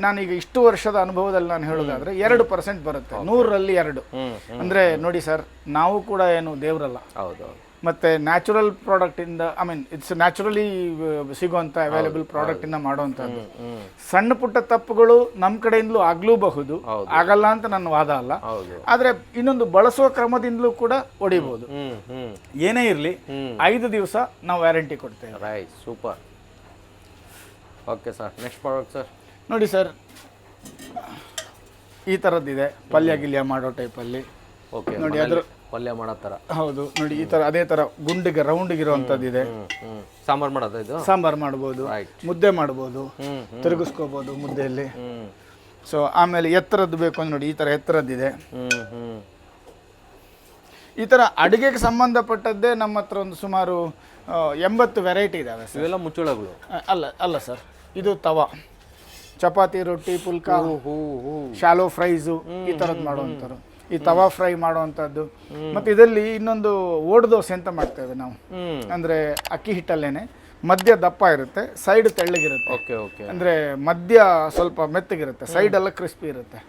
ನಾನೀಗ ಇಷ್ಟು ವರ್ಷದ ಅನುಭವದಲ್ಲಿ ನಾನು ಹೇಳೋದಾದ್ರೆ 2% ಬರುತ್ತೆ, 100ರಲ್ಲಿ 2. ಅಂದ್ರೆ ನೋಡಿ ಸರ್, ನಾವು ಕೂಡ ಏನು ದೇವರಲ್ಲ. ಹೌದು. ಮತ್ತೆ ನ್ಯಾಚುರಲ್ ಪ್ರಾಡಕ್ಟ್ ಇಂದ, ಐ ಮೀನ್ ಇಟ್ಸ್ ನ್ಯಾಚುರಲಿ ಸಿಗುವಂತ ಅವೈಲೇಬಲ್ ಪ್ರಾಡಕ್ಟ್ ಇಂದ ಮಾಡುವಂತದ್ದು. ಸಣ್ಣ ಪುಟ್ಟ ತಪ್ಪುಗಳು ನಮ್ಮ ಕಡೆಯಿಂದಲೂ ಆಗ್ಲೂಬಹುದು, ಆಗಲ್ಲ ಅಂತ ನನ್ನ ವಾದ ಅಲ್ಲ. ಆದ್ರೆ ಇನ್ನೊಂದು ಬಳಸುವ ಕ್ರಮದಿಂದಲೂ ಕೂಡ ಹೊಡಿಬಹುದು. ಏನೇ ಇರಲಿ 5 ದಿವಸ ನಾವು ವ್ಯಾರಂಟಿ ಕೊಡ್ತೇವೆ. Right, super. Okay sir, next product sir. ನೋಡಿ ಸರ್, ಈ ಥರದ್ದಿದೆ, ಪಲ್ಯ ಗಿಲ್ಯ ಮಾಡೋ ಟೈಪಲ್ಲಿ. ಓಕೆ, ನೋಡಿ ಅದ್ರ ಪಲ್ಯ ಮಾಡೋ ಥರ. ಹೌದು ನೋಡಿ, ಈ ಥರ ಅದೇ ಥರ ಗುಂಡಿಗೆ ರೌಂಡಿಗಿರುವಂಥದ್ದಿದೆ. ಸಾಂಬಾರು ಮಾಡೋದು, ಇದು ಸಾಂಬಾರು ಮಾಡ್ಬೋದು, ಮುದ್ದೆ ಮಾಡ್ಬೋದು, ತಿರುಗಿಸ್ಕೋಬೋದು ಮುದ್ದೆಯಲ್ಲಿ. ಸೊ ಆಮೇಲೆ ಎತ್ತರದ್ದು ಬೇಕು ಅಂದ್ರೆ ನೋಡಿ, ಈ ಥರ ಎತ್ತರದ್ದಿದೆ. ಈ ಥರ ಅಡುಗೆಗೆ ಸಂಬಂಧಪಟ್ಟದ್ದೇ ನಮ್ಮ ಹತ್ರ ಒಂದು ಸುಮಾರು 80 ವೆರೈಟಿ ಇದಾವೆ ಸರ್. ಇವೆಲ್ಲ ಮುಚ್ಚಳಗಳು ಅಲ್ಲ ಸರ್, ಇದು ತವಾ, ಚಪಾತಿ, ರೊಟ್ಟಿ, ಪುಲ್ಕ, ಶಾಲೋ ಫ್ರೈಸು, ಈ ಥರದ್ದು ಮಾಡುವಂಥದ್ದು. ಈ ತವಾ ಫ್ರೈ ಮಾಡುವಂಥದ್ದು. ಮತ್ತು ಇದರಲ್ಲಿ ಇನ್ನೊಂದು ಓಡ್ ದೋಸೆ ಅಂತ ಮಾಡ್ತೇವೆ ನಾವು. ಅಂದರೆ ಅಕ್ಕಿ ಹಿಟ್ಟಲ್ಲೇನೆ ಮಧ್ಯ ದಪ್ಪ ಇರುತ್ತೆ, ಸೈಡ್ ತೆಳ್ಳಗಿರುತ್ತೆ. ಅಂದರೆ ಮಧ್ಯ ಸ್ವಲ್ಪ ಮೆತ್ತಗಿರುತ್ತೆ, ಸೈಡ್ ಎಲ್ಲ ಕ್ರಿಸ್ಪಿ ಇರುತ್ತೆ.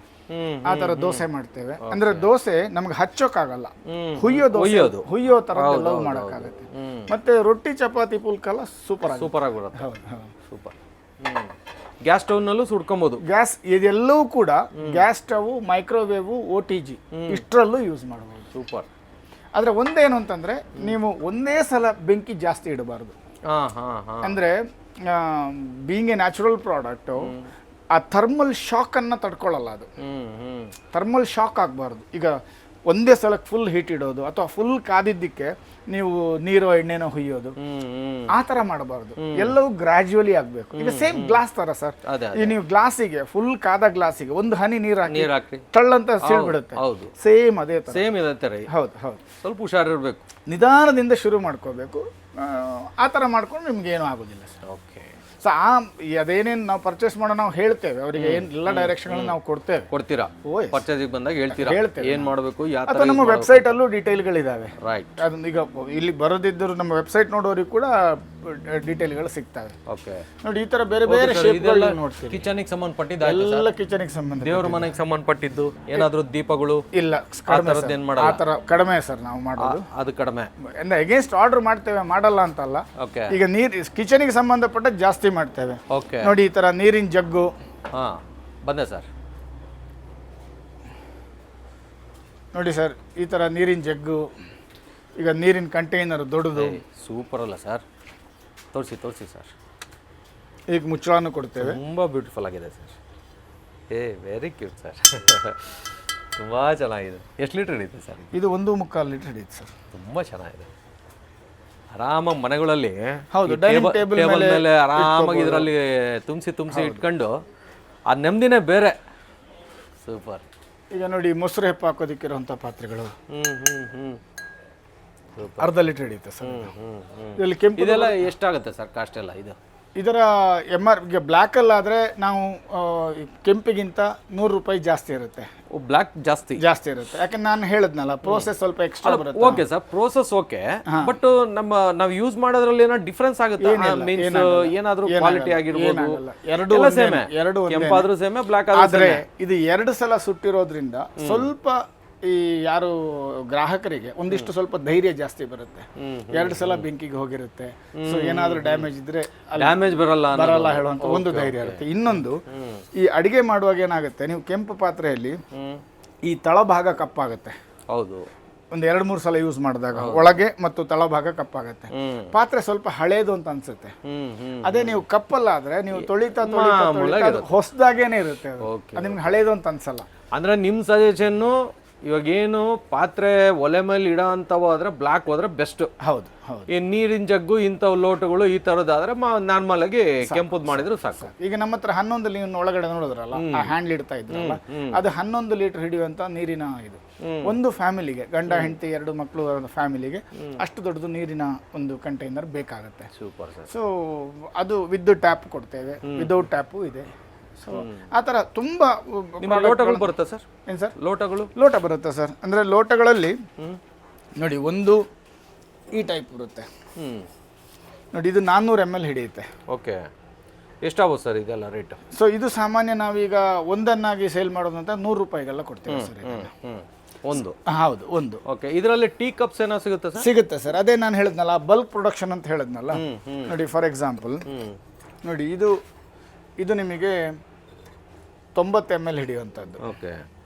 ಆ ಥರ ದೋಸೆ ಮಾಡ್ತೇವೆ. ಅಂದರೆ ದೋಸೆ ನಮ್ಗೆ ಹಚ್ಚೋಕ್ಕಾಗಲ್ಲ, ಹುಯ್ಯೋ ಥರದ್ದೆಲ್ಲ ಮಾಡೋಕ್ಕಾಗತ್ತೆ. ಮತ್ತು ರೊಟ್ಟಿ, ಚಪಾತಿ, ಪುಲ್ಕಲ್ಲ ಸೂಪರ್ ಆಗಿರುತ್ತೆ. ಹೌದು, ಸೂಪರ್. ಗ್ಯಾಸ್ ಸ್ಟವ್ನಲ್ಲೂ ಸುಡ್ಕೊಬೋದು. ಗ್ಯಾಸ್ ಇದೆಲ್ಲವೂ ಕೂಡ ಗ್ಯಾಸ್ ಸ್ಟವ್, ಮೈಕ್ರೋವೇವ್, OTG ಇಷ್ಟರಲ್ಲೂ ಯೂಸ್ ಮಾಡ್ಬೋದು. ಸೂಪರ್. ಆದರೆ ಒಂದೇನು ಅಂತಂದರೆ, ನೀವು ಒಂದೇ ಸಲ ಬೆಂಕಿ ಜಾಸ್ತಿ ಇಡಬಾರ್ದು. ಅಂದರೆ ಬೀಯಿಂಗ್ ಎ ನ್ಯಾಚುರಲ್ ಪ್ರಾಡಕ್ಟು, ಆ ಥರ್ಮಲ್ ಶಾಕನ್ನು ತಡ್ಕೊಳ್ಳಲ್ಲ ಅದು. ಥರ್ಮಲ್ ಶಾಕ್ ಆಗಬಾರ್ದು. ಈಗ ಒಂದೇ ಸಲಕ್ಕೆ ಫುಲ್ ಹೀಟ್ ಇಡೋದು, ಅಥವಾ ಫುಲ್ ಕಾದಿದ್ದಕ್ಕೆ ನೀವು ನೀರೋ ಎಣ್ಣೆನೋ ಹುಯ್ಯೋದು, ಆ ಥರ ಮಾಡಬಾರ್ದು. ಎಲ್ಲವೂ ಗ್ರಾಜುವಲಿ ಆಗಬೇಕು. ಈಗ ಸೇಮ್ ಗ್ಲಾಸ್ ಥರ ಸರ್, ಈಗ ನೀವು ಗ್ಲಾಸಿಗೆ, ಫುಲ್ ಕಾದ ಗ್ಲಾಸಿಗೆ ಒಂದು ಹನಿ ನೀರು ಹಾಕಿ ಟಳ್ಳಂತ ಸೀಳ್ಬಿಡುತ್ತೆ. ಸೇಮ್ ಅದೇ ಥರ. ಸೇಮ್ ಇದೆ ಥರ. ಹೌದು, ಸ್ವಲ್ಪ ಹುಷಾರಿರ್ಬೇಕು, ನಿಧಾನದಿಂದ ಶುರು ಮಾಡ್ಕೋಬೇಕು. ಆ ಥರ ಮಾಡ್ಕೊಂಡು ನಿಮ್ಗೆ ಏನೂ ಆಗೋದಿಲ್ಲ ಸರ್. ಓಕೆ. ಸೊ ಅದೇನೇನು ನಾವು ಪರ್ಚೇಸ್ ಮಾಡೋ ನಾವು ಹೇಳ್ತೇವೆ ಅವರಿಗೆ, ಎಲ್ಲ ಡೈರೆಕ್ಷನ್ ನಾವು ಕೊಡ್ತೀರಾ? ಪರ್ಚೇಸಿಗೆ ಬಂದಾಗ ಹೇಳ್ತೀರಾ ಏನು ಮಾಡಬೇಕು, ಯಾವ ಅಥವಾ ನಮ್ಮ ವೆಬ್ಸೈಟ್ ಅಲ್ಲೂ ಡೀಟೇಲ್ಗಳಿದಾವೆ. ರೈಟ್. ಅದನ್ನ ಈಗ ಇಲ್ಲಿ ಬರೋದಿದ್ದರು ನಮ್ಮ ವೆಬ್ಸೈಟ್ ನೋಡೋರಿಗೆ ಕೂಡ ಡೀಟೇಲ್ಗಳು ಸಿಗ್ತವೆ. ಓಕೆ. ನೋಡಿ, ಈ ತರ ಬೇರೆ ಬೇರೆ ಶೇಪ್ಗಳು ನೋಡ್ತೀವಿ. ಕಿಚನ್ಗೆ ಸಂಬಂಧಪಟ್ಟಿದ್ದು ಎಲ್ಲ ಕಿಚನ್ಗೆ ಸಂಬಂಧ, ದೇವ್ರ ಮನೆಗೆ ಸಂಬಂಧಪಟ್ಟಿದ್ದು ಏನಾದರೂ ದೀಪಗಳು ಇಲ್ಲ, ಆ ಥರ ಕಡಿಮೆ ಸರ್ ನಾವು ಮಾಡೋದು. ಅದು ಕಡಿಮೆ. ಅಗೇನ್ಸ್ಟ್ ಆರ್ಡರ್ ಮಾಡ್ತೇವೆ, ಮಾಡಲ್ಲ ಅಂತಲ್ಲ. ಈಗ ಕಿಚನ್ಗೆ ಸಂಬಂಧಪಟ್ಟ ಜಾಸ್ತಿ ಮಾಡ್ತೇವೆ. ಓಕೆ. ನೋಡಿ, ಈ ತರ ನೀರಿನ ಜಗ್ಗು. ಬಂದೆ ಸರ್. ನೋಡಿ ಸರ್, ಈ ತರ ನೀರಿನ ಜಗ್ಗು, ಈಗ ನೀರಿನ ಕಂಟೈನರ್ ದೊಡ್ಡದು. ಸೂಪರ್ ಅಲ್ಲ ಸರ್? ತೋರಿಸಿ ಸರ್. ಈಗ ಮುಚ್ಚಳನೂ ಕೊಡ್ತೇವೆ. ತುಂಬ ಬ್ಯೂಟಿಫುಲ್ ಆಗಿದೆ ಸರ್. Very cute sir. ತುಂಬ ಚೆನ್ನಾಗಿದೆ. ಎಷ್ಟು ಲೀಟ್ರ್ ಹಿಡಿಯುತ್ತೆ ಸರ್? ಇದು 1.25 ಲೀಟರ್ ಹಿಡಿಯುತ್ತೆ ಸರ್. ತುಂಬ ಚೆನ್ನಾಗಿದೆ. ಆರಾಮಾಗಿ ಮನೆಗಳಲ್ಲಿ ಹೌದು, ಡೈನಿಂಗ್ ಟೇಬಲ್ ಮೇಲೆ ಆರಾಮಾಗಿ ಇದರಲ್ಲಿ ತುಂಬಿಸಿ ಇಟ್ಕೊಂಡು ಆ ನೆಮ್ಮದಿನೇ ಬೇರೆ. ಸೂಪರ್. ಈಗ ನೋಡಿ ಮೊಸರು ಹೆಪ್ಪ ಹಾಕೋದಕ್ಕಿರುವಂಥ ಪಾತ್ರೆಗಳು ಅರ್ಧ ಲೀಟರ್ ಹಿಡಿಯುತ್ತೆ ಸರ್. ಇದರಲ್ಲಿ ಕೆಂಪು ಇದೆಲ್ಲ ಎಷ್ಟಾಗುತ್ತೆ ಸರ್ ಕಾಸ್ಟ್ ಎಲ್ಲ? ಇದರ MR ಬ್ಲ್ಯಾಕಲ್ಲಾದರೆ ನಾವು ಕೆಂಪಿಗಿಂತ 100 ರೂಪಾಯಿ ಜಾಸ್ತಿ ಇರುತ್ತೆ. ಬ್ಲ್ಯಾಕ್ ಜಾಸ್ತಿ ಇರುತ್ತೆ, ಯಾಕಂದ್ರೆ ನಾನು ಹೇಳಿದ್ನಲ್ಲ ಪ್ರೋಸೆಸ್ ಸ್ವಲ್ಪ ಎಕ್ಸ್ಟ್ರಾ ಬರುತ್ತೆ. Okay sir, process okay, but ನಾವು ಯೂಸ್ ಮಾಡೋದ್ರಲ್ಲಿ ಏನೋ ಡಿಫ್ರೆನ್ಸ್ ಆಗುತ್ತೆ? ಮೀನ್ಸ್ ಏನಾದರೂ ಕ್ವಾಲಿಟಿ ಆಗಿರ್ಬೋದು? ಎರಡು ಕೆಂಪಾದ್ರೂ ಸೇಮೆ, ಬ್ಲ್ಯಾಕ್ ಆದರೆ ಇದು 2 ಸಲ ಸುಟ್ಟಿರೋದ್ರಿಂದ ಸ್ವಲ್ಪ ಈ ಯಾರು ಗ್ರಾಹಕರಿಗೆ ಒಂದಿಷ್ಟು ಸ್ವಲ್ಪ ಧೈರ್ಯ ಜಾಸ್ತಿ ಬರುತ್ತೆ. 2 ಸಲ ಬೆಂಕಿಗೆ ಹೋಗಿರುತ್ತೆ, ಸೊ ಏನಾದರೂ ಡ್ಯಾಮೇಜ್ ಇದ್ರೆ ಡ್ಯಾಮೇಜ್ ಬರಲ್ಲ ಹೇಳುವಂತ ಒಂದು ಧೈರ್ಯ ಇರುತ್ತೆ. ಇನ್ನೊಂದು, ಈ ಅಡಿಗೆ ಮಾಡುವಾಗ ಏನಾಗುತ್ತೆ, ನೀವು ಕೆಂಪು ಪಾತ್ರೆಯಲ್ಲಿ ಈ ತಳಭಾಗ ಕಪ್ಪಾಗುತ್ತೆ. ಹೌದು, ಒಂದು 2-3 ಸಲ ಯೂಸ್ ಮಾಡಿದಾಗ ಒಳಗೆ ಮತ್ತು ತಳಭಾಗ ಕಪ್ಪಾಗುತ್ತೆ. ಪಾತ್ರೆ ಸ್ವಲ್ಪ ಹಳೇದು ಅಂತ ಅನ್ಸುತ್ತೆ. ಅದೇ ನೀವು ಕಪ್ಪಲ್ಲಾದ್ರೆ ನೀವು ತೊಳಿತಾ ಹೊಸದಾಗೇನೆ ಇರುತ್ತೆ, ಅದು ನಿಮ್ಗೆ ಹಳೇದು ಅಂತ ಅನ್ಸಲ್ಲ. ಅಂದ್ರೆ ನಿಮ್ ಸಜೆಷನ್ ಇವಾಗ ಏನು ಪಾತ್ರೆ ಒಲೆ ಮೇಲೆ ಇಡೋ ಅಂತವು ಆದ್ರೆ ಬ್ಲಾಕ್ ಹೋದ್ರೆ ಬೆಸ್ಟ್. ಹೌದು, ಈ ನೀರಿನ ಜಗ್ಗು ಇಂಥವು ಲೋಟಗಳು ಈ ತರದಾದ್ರೆ ನಾರ್ಮಲ್ ಆಗಿ ಕೆಂಪುದ್ ಮಾಡಿದ್ರು ಸಾಕು. ಈಗ ನಮ್ಮ ಹತ್ರ 11 ನೀವು ಒಳಗಡೆ ನೋಡಿದ್ರಲ್ಲ, ಆ ಹ್ಯಾಂಡ್ಲ್ ಇಡ್ತಾ ಇದ್ರಲ್ಲ, ಅದು 11 ಲೀಟರ್ ಹಿಡಿಯುವಂತ ನೀರಿನ ಇದು. ಒಂದು ಫ್ಯಾಮಿಲಿಗೆ, ಗಂಡ ಹೆಂಡತಿ 2 ಮಕ್ಕಳು ಫ್ಯಾಮಿಲಿಗೆ ಅಷ್ಟು ದೊಡ್ಡದು ನೀರಿನ ಒಂದು ಕಂಟೈನರ್ ಬೇಕಾಗುತ್ತೆ. Super sir. ಸೊ ಅದು ವಿತ್ ಟ್ಯಾಪ್ ಕೊಡ್ತೇವೆ, ವಿದೌಟ್ ಟ್ಯಾಪು ಇದೆ. ಸೊ ಆ ಥರ ತುಂಬ ಲೋಟಗಳು ಬರುತ್ತೆ ಸರ್. ಏನು ಸರ್? ಲೋಟ ಬರುತ್ತೆ ಸರ್. ಅಂದರೆ ಲೋಟಗಳಲ್ಲಿ ನೋಡಿ, ಒಂದು ಈ ಟೈಪ್ ಬರುತ್ತೆ ನೋಡಿ, ಇದು 400 ml ಹಿಡಿಯುತ್ತೆ. ಓಕೆ, ಎಷ್ಟಾಗುತ್ತೆ ಸರ್ ಇದೆಲ್ಲ ರೇಟ್? ಸೊ ಇದು ಸಾಮಾನ್ಯ ನಾವೀಗ ಒಂದನ್ನಾಗಿ ಸೇಲ್ ಮಾಡೋದಂತ 100 ರೂಪಾಯಿಗೆಲ್ಲ ಕೊಡ್ತೇವೆ ಸರ್. ಒಂದು? ಹೌದು, ಒಂದು. ಓಕೆ, ಇದರಲ್ಲಿ ಟೀ ಕಪ್ಸ್ ಏನೋ ಸಿಗುತ್ತೆ ಸರ್? ಸಿಗುತ್ತೆ ಸರ್. ಅದೇ ನಾನು ಹೇಳಿದ್ನಲ್ಲ, ಬಲ್ಕ್ ಪ್ರೊಡಕ್ಷನ್ ಅಂತ ಹೇಳಿದ್ನಲ್ಲ. ನೋಡಿ, ಫಾರ್ ಎಕ್ಸಾಂಪಲ್ ನೋಡಿ, ಇದು ನಿಮಗೆ 90 ml ಹಿಡಿಯುವಂಥದ್ದು. ಓಕೆ,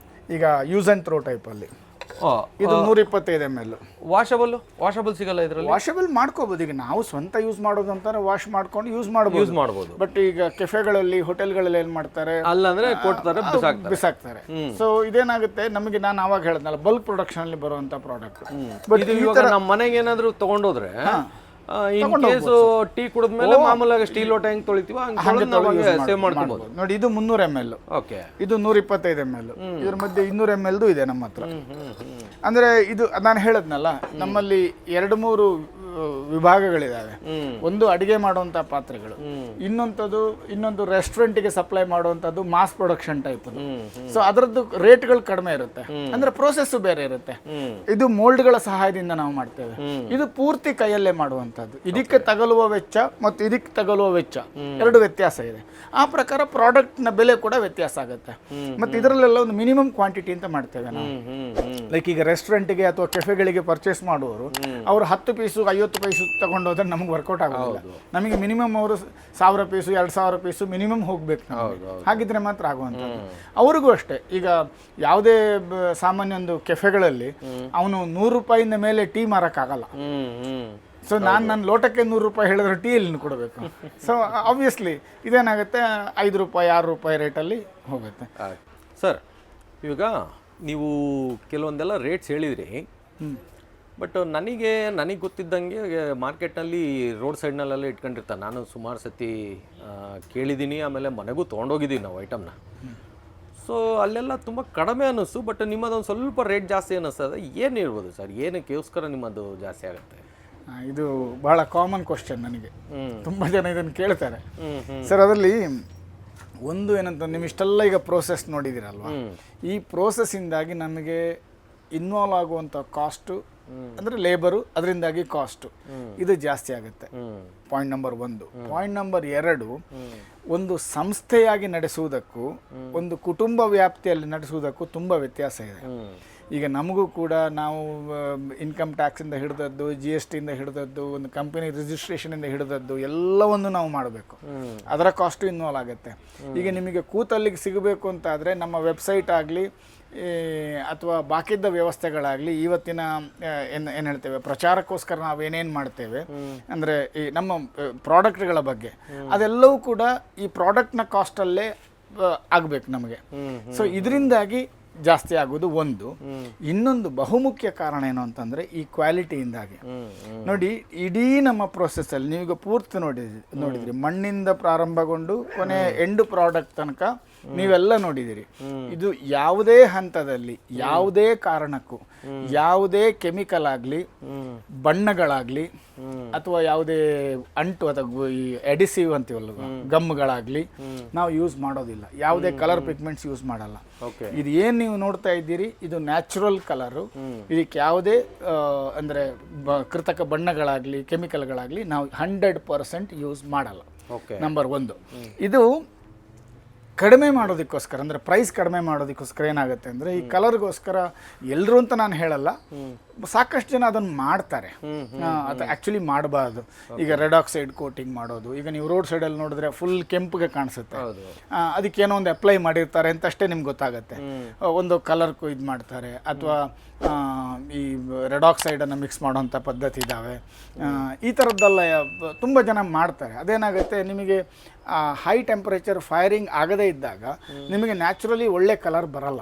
ಈಗ ಯೂಸ್ ಆ್ಯಂಡ್ ಥ್ರೋ ಟೈಪಲ್ಲಿ. ಇದು 125 ml. ವಾಷಬಲ್ ಸಿಗಲ್ಲ ಇದರಲ್ಲಿ? ವಾಷಬಲ್ ಮಾಡ್ಕೋಬಹುದು. ಈಗ ನಾವು ಸ್ವಂತ ಯೂಸ್ ಮಾಡೋದು ಅಂತಾರೆ, ವಾಶ್ ಮಾಡ್ಕೊಂಡು ಯೂಸ್ ಮಾಡ್ಬೋದು. ಬಟ್ ಈಗ ಕೆಫೆಗಳಲ್ಲಿ, ಹೋಟೆಲ್ಗಳಲ್ಲಿ ಏನ್ ಮಾಡ್ತಾರೆ, ಅಲ್ಲಂದ್ರೆ ಕೊಡ್ತಾರೆ, ಬಿಸಾಕ್ತಾರೆ. ಸೊ ಇದೇನಾಗುತ್ತೆ ನಮಗೆ, ನಾನು ಅವಾಗ ಹೇಳಿದ್ನಲ್ಲ, ಬಲ್ಕ್ ಪ್ರೊಡಕ್ಷನ್ ಅಲ್ಲಿ ಬರುವಂತ ಪ್ರಾಡಕ್ಟ್. ಬಟ್ ನಮ್ಮ ಮನೆಗೆ ಏನಾದ್ರು ತಗೊಂಡೋದ್ರೆ ಇನ್ ಕೇಸು ಟೀ ಕುಡಿದ್ಮೇಲೆ ಮಾಮೂಲಾಗಿ ಸ್ಟೀಲ್ ಲೋಟ ಹೆಂಗ್ ತೊಳಿತೀವೋ ಸೇವ್ ಮಾಡ್ಕೊಬಹುದು. ನೋಡಿ, ಇದು 300 ml. ಓಕೆ, ಇದು 125 ml. ಇದ್ರ ಮಧ್ಯೆ 200 ml ಇದೆ ನಮ್ಮ ಹತ್ರ. ಅಂದ್ರೆ ಇದು ನಾನು ಹೇಳದ್ನಲ್ಲ, ನಮ್ಮಲ್ಲಿ 2-3 ವಿಭಾಗಗಳಿದಾವೆ. ಒಂದು ಅಡಿಗೆ ಮಾಡುವಂತ ಪಾತ್ರೆಗಳು, ಇನ್ನೊಂದು ರೆಸ್ಟೋರೆಂಟ್ಗೆ ಸಪ್ಲೈ ಮಾಡುವಂತದ್ದು ಮಾಸ್ ಪ್ರೊಡಕ್ಷನ್ ಟೈಪ್. ಸೊ ಅದರದ್ದು ರೇಟ್ಗಳು ಕಡಿಮೆ ಇರುತ್ತೆ, ಅಂದ್ರೆ ಪ್ರೋಸೆಸ್ ಬೇರೆ ಇರುತ್ತೆ. ಇದು ಮೋಲ್ಡ್ಗಳ ಸಹಾಯದಿಂದ ನಾವು ಮಾಡ್ತೇವೆ. ಇದು ಪೂರ್ತಿ ಕೈಯಲ್ಲೇ ಮಾಡುವಂತದ್ದು. ಇದಕ್ಕೆ ತಗಲುವ ವೆಚ್ಚ ಮತ್ತು ಇದಕ್ಕೆ ತಗಲುವ ವೆಚ್ಚ 2 ವ್ಯತ್ಯಾಸ ಇದೆ. ಆ ಪ್ರಕಾರ ಪ್ರಾಡಕ್ಟ್ ನ ಬೆಲೆ ಕೂಡ ವ್ಯತ್ಯಾಸ ಆಗುತ್ತೆ. ಮತ್ತೆ ಇದರಲ್ಲೆಲ್ಲ ಒಂದು ಮಿನಿಮಮ್ ಕ್ವಾಂಟಿಟಿ ಅಂತ ಮಾಡ್ತೇವೆ ನಾವು. ಲೈಕ್ ಈಗ ರೆಸ್ಟೋರೆಂಟ್ಗೆ ಅಥವಾ ಕೆಫೆಗಳಿಗೆ ಪರ್ಚೇಸ್ ಮಾಡುವವರು ಅವರು 10 ಪೀಸು 50 ಪೈಸು ತಗೊಂಡೋದ್ರೆ ನಮ್ಗೆ ವರ್ಕೌಟ್ ಆಗೋದಿಲ್ಲ. ನಮಗೆ ಮಿನಿಮಮ್ ಅವರು 1000 ಪೀಸು 2000 ಪೀಸು ಮಿನಿಮಮ್ ಹೋಗ್ಬೇಕು. ಹಾಗಿದ್ರೆ ಮಾತ್ರ ಆಗುವಂಥದ್ದು. ಅವ್ರಿಗೂ ಅಷ್ಟೇ, ಈಗ ಯಾವುದೇ ಸಾಮಾನ್ಯ ಒಂದು ಕೆಫೆಗಳಲ್ಲಿ ಅವನು 100 ರೂಪಾಯಿಂದ ಮೇಲೆ ಟೀ ಮಾರಕ್ಕಾಗಲ್ಲ. ಸೊ ನನ್ನ ಲೋಟಕ್ಕೆ 100 ರೂಪಾಯಿ ಹೇಳಿದ್ರೆ ಟೀ ಎಲ್ಲಿ ಕೊಡಬೇಕು? ಸೊ ಆಬ್ವಿಯಸ್ಲಿ ಇದೇನಾಗುತ್ತೆ, 5 ರೂಪಾಯಿ 6 ರೂಪಾಯಿ ರೇಟಲ್ಲಿ ಹೋಗುತ್ತೆ ಸರ್. ಇವಾಗ ನೀವು ಕೆಲವೊಂದೆಲ್ಲ ರೇಟ್ಸ್ ಹೇಳಿದ್ರಿ, ಬಟ್ ನನಗೆ ಗೊತ್ತಿದ್ದಂಗೆ ಮಾರ್ಕೆಟ್ನಲ್ಲಿ ರೋಡ್ ಸೈಡ್ನಲ್ಲೆಲ್ಲ ಇಟ್ಕೊಂಡಿರ್ತಾರೆ. ನಾನು ಸುಮಾರು ಸತಿ ಕೇಳಿದ್ದೀನಿ, ಆಮೇಲೆ ಮನೆಗೂ ತೊಗೊಂಡೋಗಿದ್ದೀನಿ ನಾವು ಐಟಮ್ನ. ಸೊ ಅಲ್ಲೆಲ್ಲ ತುಂಬ ಕಡಿಮೆ ಅನ್ನಿಸ್ತು, ಬಟ್ ನಿಮ್ಮದೊಂದು ಸ್ವಲ್ಪ ರೇಟ್ ಜಾಸ್ತಿ ಅನ್ನಿಸ್ತದೆ. ಏನು ಹೇಳ್ಬೋದು ಸರ್, ಏನಕ್ಕೋಸ್ಕರ ನಿಮ್ಮದು ಜಾಸ್ತಿ ಆಗುತ್ತೆ? ಇದು ಬಹಳ ಕಾಮನ್ ಕ್ವಶನ್ ನನಗೆ, ತುಂಬ ಜನ ಇದನ್ನು ಕೇಳ್ತಾರೆ ಸರ್. ಅದರಲ್ಲಿ ಒಂದು ಏನಂತ, ನೀವು ಇಷ್ಟೆಲ್ಲ ಈಗ ಪ್ರೋಸೆಸ್ ನೋಡಿದಿರಲ್ವಾ, ಈ ಪ್ರೋಸೆಸ್ಸಿಂದಾಗಿ ನಮಗೆ ಇನ್ವಾಲ್ವ್ ಆಗುವಂಥ ಕಾಸ್ಟು ಅಂದರೆ ಲೇಬರು, ಅದರಿಂದಾಗಿ ಕಾಸ್ಟು ಇದು ಜಾಸ್ತಿ ಆಗುತ್ತೆ. Point number 1. ಪಾಯಿಂಟ್ ನಂಬರ್ 2, ಒಂದು ಸಂಸ್ಥೆಯಾಗಿ ನಡೆಸುವುದಕ್ಕೂ ಒಂದು ಕುಟುಂಬ ವ್ಯಾಪ್ತಿಯಲ್ಲಿ ನಡೆಸುವುದಕ್ಕೂ ತುಂಬ ವ್ಯತ್ಯಾಸ ಇದೆ. ಈಗ ನಮಗೂ ಕೂಡ ನಾವು ಇನ್ಕಮ್ ಟ್ಯಾಕ್ಸಿಂದ ಹಿಡಿದದ್ದು, GSTಯಿಂದ ಹಿಡಿದದ್ದು, ಒಂದು ಕಂಪನಿ ರಿಜಿಸ್ಟ್ರೇಷನಿಂದ ಹಿಡಿದದ್ದು ಎಲ್ಲವನ್ನು ನಾವು ಮಾಡಬೇಕು. ಅದರ ಕಾಸ್ಟು ಇನ್ವಾಲ್ವ್ ಆಗುತ್ತೆ. ಈಗ ನಿಮಗೆ ಕೂತಲ್ಲಿಗೆ ಸಿಗಬೇಕು ಅಂತಾದರೆ ನಮ್ಮ ವೆಬ್ಸೈಟ್ ಆಗಲಿ ಅಥವಾ ಬಾಕಿದ್ದ ವ್ಯವಸ್ಥೆಗಳಾಗಲಿ, ಇವತ್ತಿನ ಏನು ಹೇಳ್ತೇವೆ ಪ್ರಚಾರಕ್ಕೋಸ್ಕರ ನಾವೇನೇನು ಮಾಡ್ತೇವೆ ಅಂದರೆ ಈ ನಮ್ಮ ಪ್ರಾಡಕ್ಟ್ಗಳ ಬಗ್ಗೆ, ಅದೆಲ್ಲವೂ ಕೂಡ ಈ ಪ್ರಾಡಕ್ಟ್ನ ಕಾಸ್ಟಲ್ಲೇ ಆಗಬೇಕು ನಮಗೆ. ಸೊ ಇದರಿಂದಾಗಿ ಜಾಸ್ತಿ ಆಗೋದು ಒಂದು. ಇನ್ನೊಂದು ಬಹುಮುಖ್ಯ ಕಾರಣ ಏನು ಅಂತಂದರೆ ಈ ಕ್ವಾಲಿಟಿಯಿಂದಾಗಿ. ನೋಡಿ, ಇಡೀ ನಮ್ಮ ಪ್ರೊಸೆಸ್ಸಲ್ಲಿ ನೀವೀಗ ಪೂರ್ತಿ ನೋಡಿದ್ರಿ ಮಣ್ಣಿಂದ ಪ್ರಾರಂಭಗೊಂಡು ಕೊನೆ ಎಂಡ್ ಪ್ರಾಡಕ್ಟ್ ತನಕ ನೀವೆಲ್ಲ ನೋಡಿದಿರಿ. ಇದು ಯಾವುದೇ ಹಂತದಲ್ಲಿ ಯಾವುದೇ ಕಾರಣಕ್ಕೂ ಯಾವುದೇ ಕೆಮಿಕಲ್ ಆಗಲಿ, ಬಣ್ಣಗಳಾಗಲಿ, ಅಥವಾ ಯಾವುದೇ ಅಂಟು ಅಥವಾ ಈ ಎಡಿಸಿವ್ ಅಂತೀವಲ್ಲ ಗಮ್ಗಳಾಗಲಿ ನಾವು ಯೂಸ್ ಮಾಡೋದಿಲ್ಲ. ಯಾವುದೇ ಕಲರ್ ಪಿಗ್ಮೆಂಟ್ಸ್ ಯೂಸ್ ಮಾಡಲ್ಲ. ಇದು ಏನು ನೀವು ನೋಡ್ತಾ ಇದ್ದೀರಿ ಇದು ನ್ಯಾಚುರಲ್ ಕಲರು. ಇದಕ್ಕೆ ಯಾವುದೇ ಅಂದರೆ ಕೃತಕ ಬಣ್ಣಗಳಾಗಲಿ ಕೆಮಿಕಲ್ಗಳಾಗಲಿ ನಾವು 100% ಯೂಸ್ ಮಾಡಲ್ಲ. ನಂಬರ್ 1. ಇದು ಕಡಿಮೆ ಮಾಡೋದಕ್ಕೋಸ್ಕರ, ಅಂದರೆ ಪ್ರೈಸ್ ಕಡಿಮೆ ಮಾಡೋದಕ್ಕೋಸ್ಕರ ಏನಾಗುತ್ತೆ ಅಂದರೆ ಈ ಕಲರ್ಗೋಸ್ಕರ ಎಲ್ಲರೂ ಅಂತ ನಾನು ಹೇಳಲ್ಲ, ಸಾಕಷ್ಟು ಜನ ಅದನ್ನು ಮಾಡ್ತಾರೆ. ಅದು ಆ್ಯಕ್ಚುಲಿ ಮಾಡಬಾರ್ದು. ಈಗ ರೆಡ್ ಆಕ್ಸೈಡ್ ಕೋಟಿಂಗ್ ಮಾಡೋದು, ಈಗ ನೀವು ರೋಡ್ ಸೈಡಲ್ಲಿ ನೋಡಿದ್ರೆ ಫುಲ್ ಕೆಂಪಿಗೆ ಕಾಣಿಸುತ್ತೆ, ಅದಕ್ಕೇನೋ ಒಂದು ಅಪ್ಲೈ ಮಾಡಿರ್ತಾರೆ ಅಂತ ಅಷ್ಟೇ ನಿಮ್ಗೆ ಗೊತ್ತಾಗುತ್ತೆ. ಒಂದು ಕಲರ್ಗೂ ಇದು ಮಾಡ್ತಾರೆ, ಅಥವಾ ಈ ರೆಡ್ ಆಕ್ಸೈಡನ್ನು ಮಿಕ್ಸ್ ಮಾಡೋವಂಥ ಪದ್ಧತಿ ಇದ್ದಾವೆ. ಈ ಥರದ್ದೆಲ್ಲ ತುಂಬ ಜನ ಮಾಡ್ತಾರೆ. ಅದೇನಾಗುತ್ತೆ, ನಿಮಗೆ ಹೈ ಟೆಂಪರೇಚರ್ ಫೈರಿಂಗ್ ಆಗದೇ ಇದ್ದಾಗ ನಿಮಗೆ ನ್ಯಾಚುರಲಿ ಒಳ್ಳೆ ಕಲರ್ ಬರಲ್ಲ.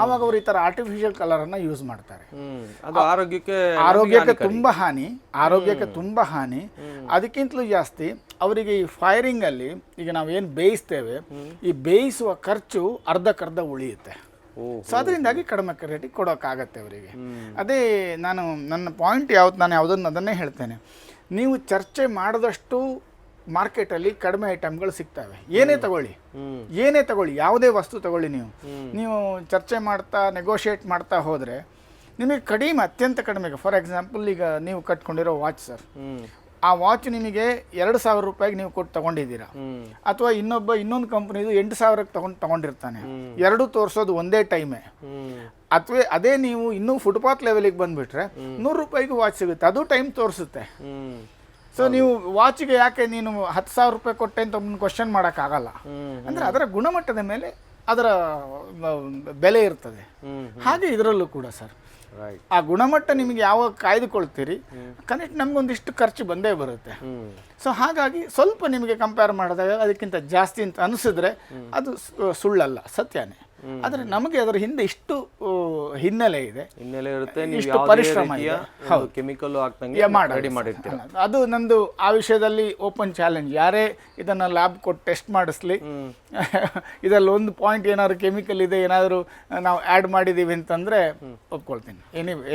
ಆವಾಗ ಅವರು ಈ ಥರ ಆರ್ಟಿಫಿಷಿಯಲ್ ಕಲರನ್ನು ಯೂಸ್ ಮಾಡ್ತಾರೆ. ಅದು ಆರೋಗ್ಯಕ್ಕೆ ತುಂಬ ಹಾನಿ. ಅದಕ್ಕಿಂತಲೂ ಜಾಸ್ತಿ ಅವರಿಗೆ ಈ ಫೈರಿಂಗಲ್ಲಿ ಈಗ ನಾವೇನು ಬೇಯಿಸ್ತೇವೆ, ಈ ಬೇಯಿಸುವ ಖರ್ಚು ಅರ್ಧಕ್ಕರ್ಧ ಉಳಿಯುತ್ತೆ. ಸೊ ಅದರಿಂದಾಗಿ ಕಡಿಮೆ ರೇಟಿಗೆ ಕೊಡೋಕ್ಕಾಗತ್ತೆ ಅವರಿಗೆ. ಅದೇ ನನ್ನ ಪಾಯಿಂಟ್ ನಾನು ಅದನ್ನೇ ಹೇಳ್ತೇನೆ. ನೀವು ಚರ್ಚೆ ಮಾಡಿದಷ್ಟು ಮಾರ್ಕೆಟಲ್ಲಿ ಕಡಿಮೆ ಐಟಮ್ಗಳು ಸಿಗ್ತವೆ. ಏನೇ ತಗೊಳ್ಳಿ, ಯಾವುದೇ ವಸ್ತು ತಗೊಳ್ಳಿ, ನೀವು ಚರ್ಚೆ ಮಾಡ್ತಾ ನೆಗೋಷಿಯೇಟ್ ಮಾಡ್ತಾ ಹೋದರೆ ನಿಮಗೆ ಅತ್ಯಂತ ಕಡಿಮೆ. ಫಾರ್ ಎಕ್ಸಾಂಪಲ್, ಈಗ ನೀವು ಕಟ್ಕೊಂಡಿರೋ ವಾಚ್ ಸರ್, ಆ ವಾಚ್ ನಿಮಗೆ 2,000 ರೂಪಾಯಿಗೆ ನೀವು ಕೊಟ್ಟು ತಗೊಂಡಿದ್ದೀರಾ, ಅಥವಾ ಇನ್ನೊಂದು ಕಂಪ್ನಿದು 8,000ಕ್ಕೆ ತಗೊಂಡಿರ್ತಾನೆ. ಎರಡೂ ತೋರಿಸೋದು ಒಂದೇ ಟೈಮೇ. ಅಥವಾ ಅದೇ ನೀವು ಇನ್ನೂ ಫುಟ್ಪಾತ್ ಲೆವೆಲಿಗೆ ಬಂದುಬಿಟ್ರೆ 100 ರೂಪಾಯಿಗೂ ವಾಚ್ ಸಿಗುತ್ತೆ, ಅದು ಟೈಮ್ ತೋರಿಸುತ್ತೆ. ಸೊ ನೀವು ವಾಚಿಗೆ ಯಾಕೆ ನೀನು 10,000 ರೂಪಾಯಿ ಕೊಟ್ಟೆ ಅಂತ ಕ್ವಶನ್ ಮಾಡೋಕ್ಕಾಗಲ್ಲ. ಅಂದರೆ ಅದರ ಗುಣಮಟ್ಟದ ಮೇಲೆ ಅದರ ಬೆಲೆ ಇರ್ತದೆ. ಹಾಗೆ ಇದರಲ್ಲೂ ಕೂಡ ಸರ್, ಆ ಗುಣಮಟ್ಟ ನಿಮಗೆ ಯಾವಾಗ ಕಾಯ್ದುಕೊಳ್ತೀರಿ, ಕನಿಷ್ಠ ನಮಗೊಂದಿಷ್ಟು ಖರ್ಚು ಬಂದೇ ಬರುತ್ತೆ. ಸೊ ಹಾಗಾಗಿ ಸ್ವಲ್ಪ ನಿಮಗೆ ಕಂಪೇರ್ ಮಾಡಿದಾಗ ಅದಕ್ಕಿಂತ ಜಾಸ್ತಿ ಅಂತ ಅನಿಸಿದ್ರೆ ಅದು ಸುಳ್ಳಲ್ಲ, ಸತ್ಯನೇ. ಆದರೆ ನಮಗೆ ಅದರ ಹಿಂದೆ ಇಷ್ಟು ಹಿನ್ನೆಲೆ ಇರುತ್ತೆ, ಇಷ್ಟು ಪರಿಶ್ರಮ ಇದೆ. ಕೆಮಿಕಲ್ ಅದು ನಂದು ಆ ವಿಷಯದಲ್ಲಿ ಓಪನ್ ಚಾಲೆಂಜ್. ಯಾರೇ ಇದನ್ನ ಲ್ಯಾಬ್ ಕೊಟ್ಟು ಟೆಸ್ಟ್ ಮಾಡಿಸ್ಲಿ, ಇದರಲ್ಲಿ ಒಂದು ಪಾಯಿಂಟ್ ಏನಾದ್ರು ಕೆಮಿಕಲ್ ಇದೆ, ಏನಾದರೂ ನಾವು ಆ್ಯಡ್ ಮಾಡಿದ್ದೀವಿ ಅಂತಂದರೆ ಒಪ್ಕೊಳ್ತೀನಿ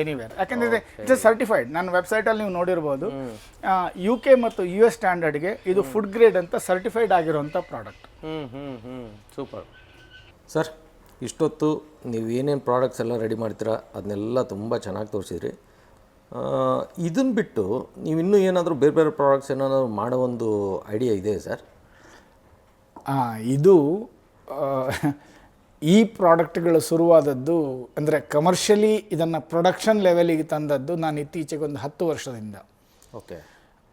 ಎನಿವೇರ್. ಯಾಕೆಂದರೆ ಇಟ್ಸ್ ಸರ್ಟಿಫೈಡ್. ನನ್ನ ವೆಬ್ಸೈಟಲ್ಲಿ ನೀವು ನೋಡಿರ್ಬೋದು, UK ಮತ್ತು US ಸ್ಟ್ಯಾಂಡರ್ಡ್ಗೆ ಇದು ಫುಡ್ ಗ್ರೇಡ್ ಅಂತ ಸರ್ಟಿಫೈಡ್ ಆಗಿರುವಂಥ ಪ್ರಾಡಕ್ಟ್. Super sir. ಇಷ್ಟೊತ್ತು ನೀವು ಏನೇನು ಪ್ರಾಡಕ್ಟ್ಸ್ ಎಲ್ಲ ರೆಡಿ ಮಾಡ್ತೀರಾ ಅದನ್ನೆಲ್ಲ ತುಂಬ ಚೆನ್ನಾಗಿ ತೋರಿಸಿದ್ರಿ. ಇದನ್ನು ಬಿಟ್ಟು ನೀವು ಇನ್ನೂ ಏನಾದರೂ ಬೇರೆ ಪ್ರಾಡಕ್ಟ್ಸ್ ಏನಾದರೂ ಮಾಡೋ ಒಂದು ಐಡಿಯಾ ಇದೆ ಸರ್? ಇದು ಈ ಪ್ರಾಡಕ್ಟ್ಗಳು ಶುರುವಾದದ್ದು, ಅಂದರೆ ಕಮರ್ಷಿಯಲಿ ಇದನ್ನು ಪ್ರೊಡಕ್ಷನ್ ಲೆವೆಲಿಗೆ ತಂದದ್ದು ನಾನು ಇತ್ತೀಚೆಗೆ ಒಂದು 10 ವರ್ಷದಿಂದ. ಓಕೆ.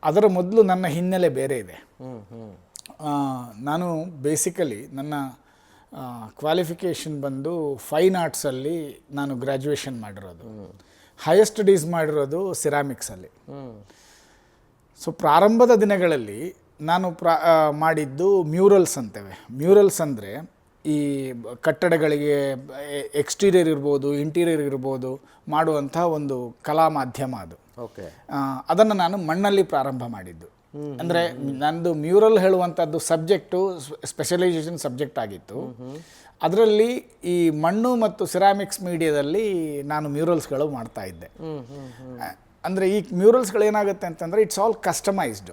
ಅದರ ಮೊದಲು ನನ್ನ ಹಿನ್ನೆಲೆ ಬೇರೆ ಇದೆ. ನಾನು ಬೇಸಿಕಲಿ ನನ್ನ ಕ್ವಾಲಿಫಿಕೇಷನ್ ಬಂದು ಫೈನ್ ಆರ್ಟ್ಸಲ್ಲಿ ನಾನು ಗ್ರ್ಯಾಜುಯೇಷನ್ ಮಾಡಿರೋದು. ಹೈಯರ್ ಸ್ಟಡೀಸ್ ಮಾಡಿರೋದು ಸಿರಾಮಿಕ್ಸಲ್ಲಿ. ಸೊ ಪ್ರಾರಂಭದ ದಿನಗಳಲ್ಲಿ ನಾನು ಮಾಡಿದ್ದು ಮ್ಯೂರಲ್ಸ್ ಅಂತೇವೆ. ಮ್ಯೂರಲ್ಸ್ ಅಂದರೆ ಈ ಕಟ್ಟಡಗಳಿಗೆ ಎಕ್ಸ್ಟೀರಿಯರ್ ಇರ್ಬೋದು, ಇಂಟೀರಿಯರ್ ಇರ್ಬೋದು ಮಾಡುವಂಥ ಒಂದು ಕಲಾ ಮಾಧ್ಯಮ ಅದು. ಓಕೆ. ಅದನ್ನು ನಾನು ಮಣ್ಣಲ್ಲಿ ಪ್ರಾರಂಭ ಮಾಡಿದ್ದು. ಅಂದರೆ ನಂದು ಮ್ಯೂರಲ್ ಹೇಳುವಂಥದ್ದು ಸಬ್ಜೆಕ್ಟು ಸ್ಪೆಷಲೈಸೇಷನ್ ಸಬ್ಜೆಕ್ಟ್ ಆಗಿತ್ತು. ಅದರಲ್ಲಿ ಈ ಮಣ್ಣು ಮತ್ತು ಸಿರಾಮಿಕ್ಸ್ ಮೀಡಿಯಾದಲ್ಲಿ ನಾನು ಮ್ಯೂರಲ್ಸ್ಗಳು ಮಾಡ್ತಾ ಇದ್ದೆ. ಅಂದರೆ ಈ ಮ್ಯೂರಲ್ಸ್ಗಳು ಏನಾಗುತ್ತೆ ಅಂತಂದರೆ ಇಟ್ಸ್ ಆಲ್ ಕಸ್ಟಮೈಸ್ಡ್.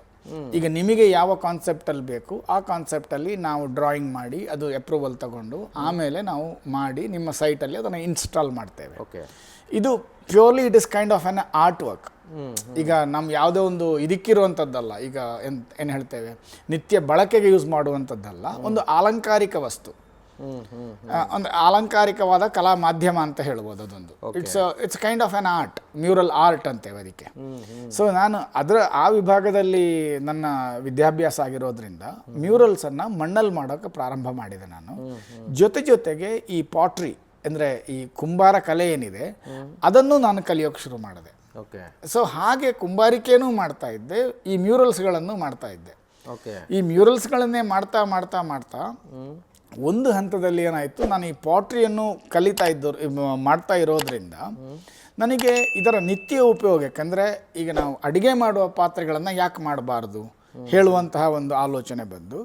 ಈಗ ನಿಮಗೆ ಯಾವ ಕಾನ್ಸೆಪ್ಟಲ್ಲಿ ಬೇಕು ಆ ಕಾನ್ಸೆಪ್ಟಲ್ಲಿ ನಾವು ಡ್ರಾಯಿಂಗ್ ಮಾಡಿ ಅದು ಅಪ್ರೂವಲ್ ತಗೊಂಡು ಆಮೇಲೆ ನಾವು ಮಾಡಿ ನಿಮ್ಮ ಸೈಟಲ್ಲಿ ಅದನ್ನು ಇನ್ಸ್ಟಾಲ್ ಮಾಡ್ತೇವೆ. ಓಕೆ. ಇದು purely it is kind of an art work. ಈಗ ನಮ್ಮ ಯಾವುದೋ ಒಂದು ಇದಕ್ಕಿರುವಂಥದ್ದಲ್ಲ, ಈಗ ಏನು ಹೇಳ್ತೇವೆ ನಿತ್ಯ ಬಳಕೆಗೆ ಯೂಸ್ ಮಾಡುವಂಥದ್ದಲ್ಲ, ಒಂದು ಆಲಂಕಾರಿಕ ವಸ್ತು, ಒಂದು ಆಲಂಕಾರಿಕವಾದ ಕಲಾ ಮಾಧ್ಯಮ ಅಂತ ಹೇಳ್ಬೋದು. ಅದೊಂದು it's kind of an art, mural art ಅಂತೇವೆ ಅದಕ್ಕೆ. ಸೊ ನಾನು ಆ ವಿಭಾಗದಲ್ಲಿ ನನ್ನ ವಿದ್ಯಾಭ್ಯಾಸ ಆಗಿರೋದ್ರಿಂದ ಮ್ಯೂರಲ್ಸನ್ನು ಮಣ್ಣಲ್ಲಿ ಮಾಡೋಕ್ಕೆ ಪ್ರಾರಂಭ ಮಾಡಿದೆ ನಾನು. ಜೊತೆಗೆ ಈ ಪಾಟ್ರಿ ಅಂದರೆ ಈ ಕುಂಬಾರ ಕಲೆ ಏನಿದೆ ಅದನ್ನು ನಾನು ಕಲಿಯೋಕ್ಕೆ ಶುರು ಮಾಡಿದೆ. ಓಕೆ. ಸೊ ಹಾಗೆ ಕುಂಬಾರಿಕೆನೂ ಮಾಡ್ತಾ ಇದ್ದೆ, ಈ ಮ್ಯೂರಲ್ಸ್ಗಳನ್ನು ಮಾಡ್ತಾ ಇದ್ದೆ. ಓಕೆ. ಈ ಮ್ಯೂರಲ್ಸ್ಗಳನ್ನೇ ಮಾಡ್ತಾ ಒಂದು ಹಂತದಲ್ಲಿ ಏನಾಯಿತು, ನಾನು ಈ ಪಾಟ್ರಿಯನ್ನು ಕಲಿತಾ ಮಾಡ್ತಾ ಇರೋದ್ರಿಂದ ನನಗೆ ಇದರ ನಿತ್ಯ ಉಪಯೋಗ, ಯಾಕಂದರೆ ಈಗ ನಾವು ಅಡುಗೆ ಮಾಡುವ ಪಾತ್ರೆಗಳನ್ನು ಯಾಕೆ ಮಾಡಬಾರ್ದು ಹೇಳುವಂತಹ ಒಂದು ಆಲೋಚನೆ ಬಂದು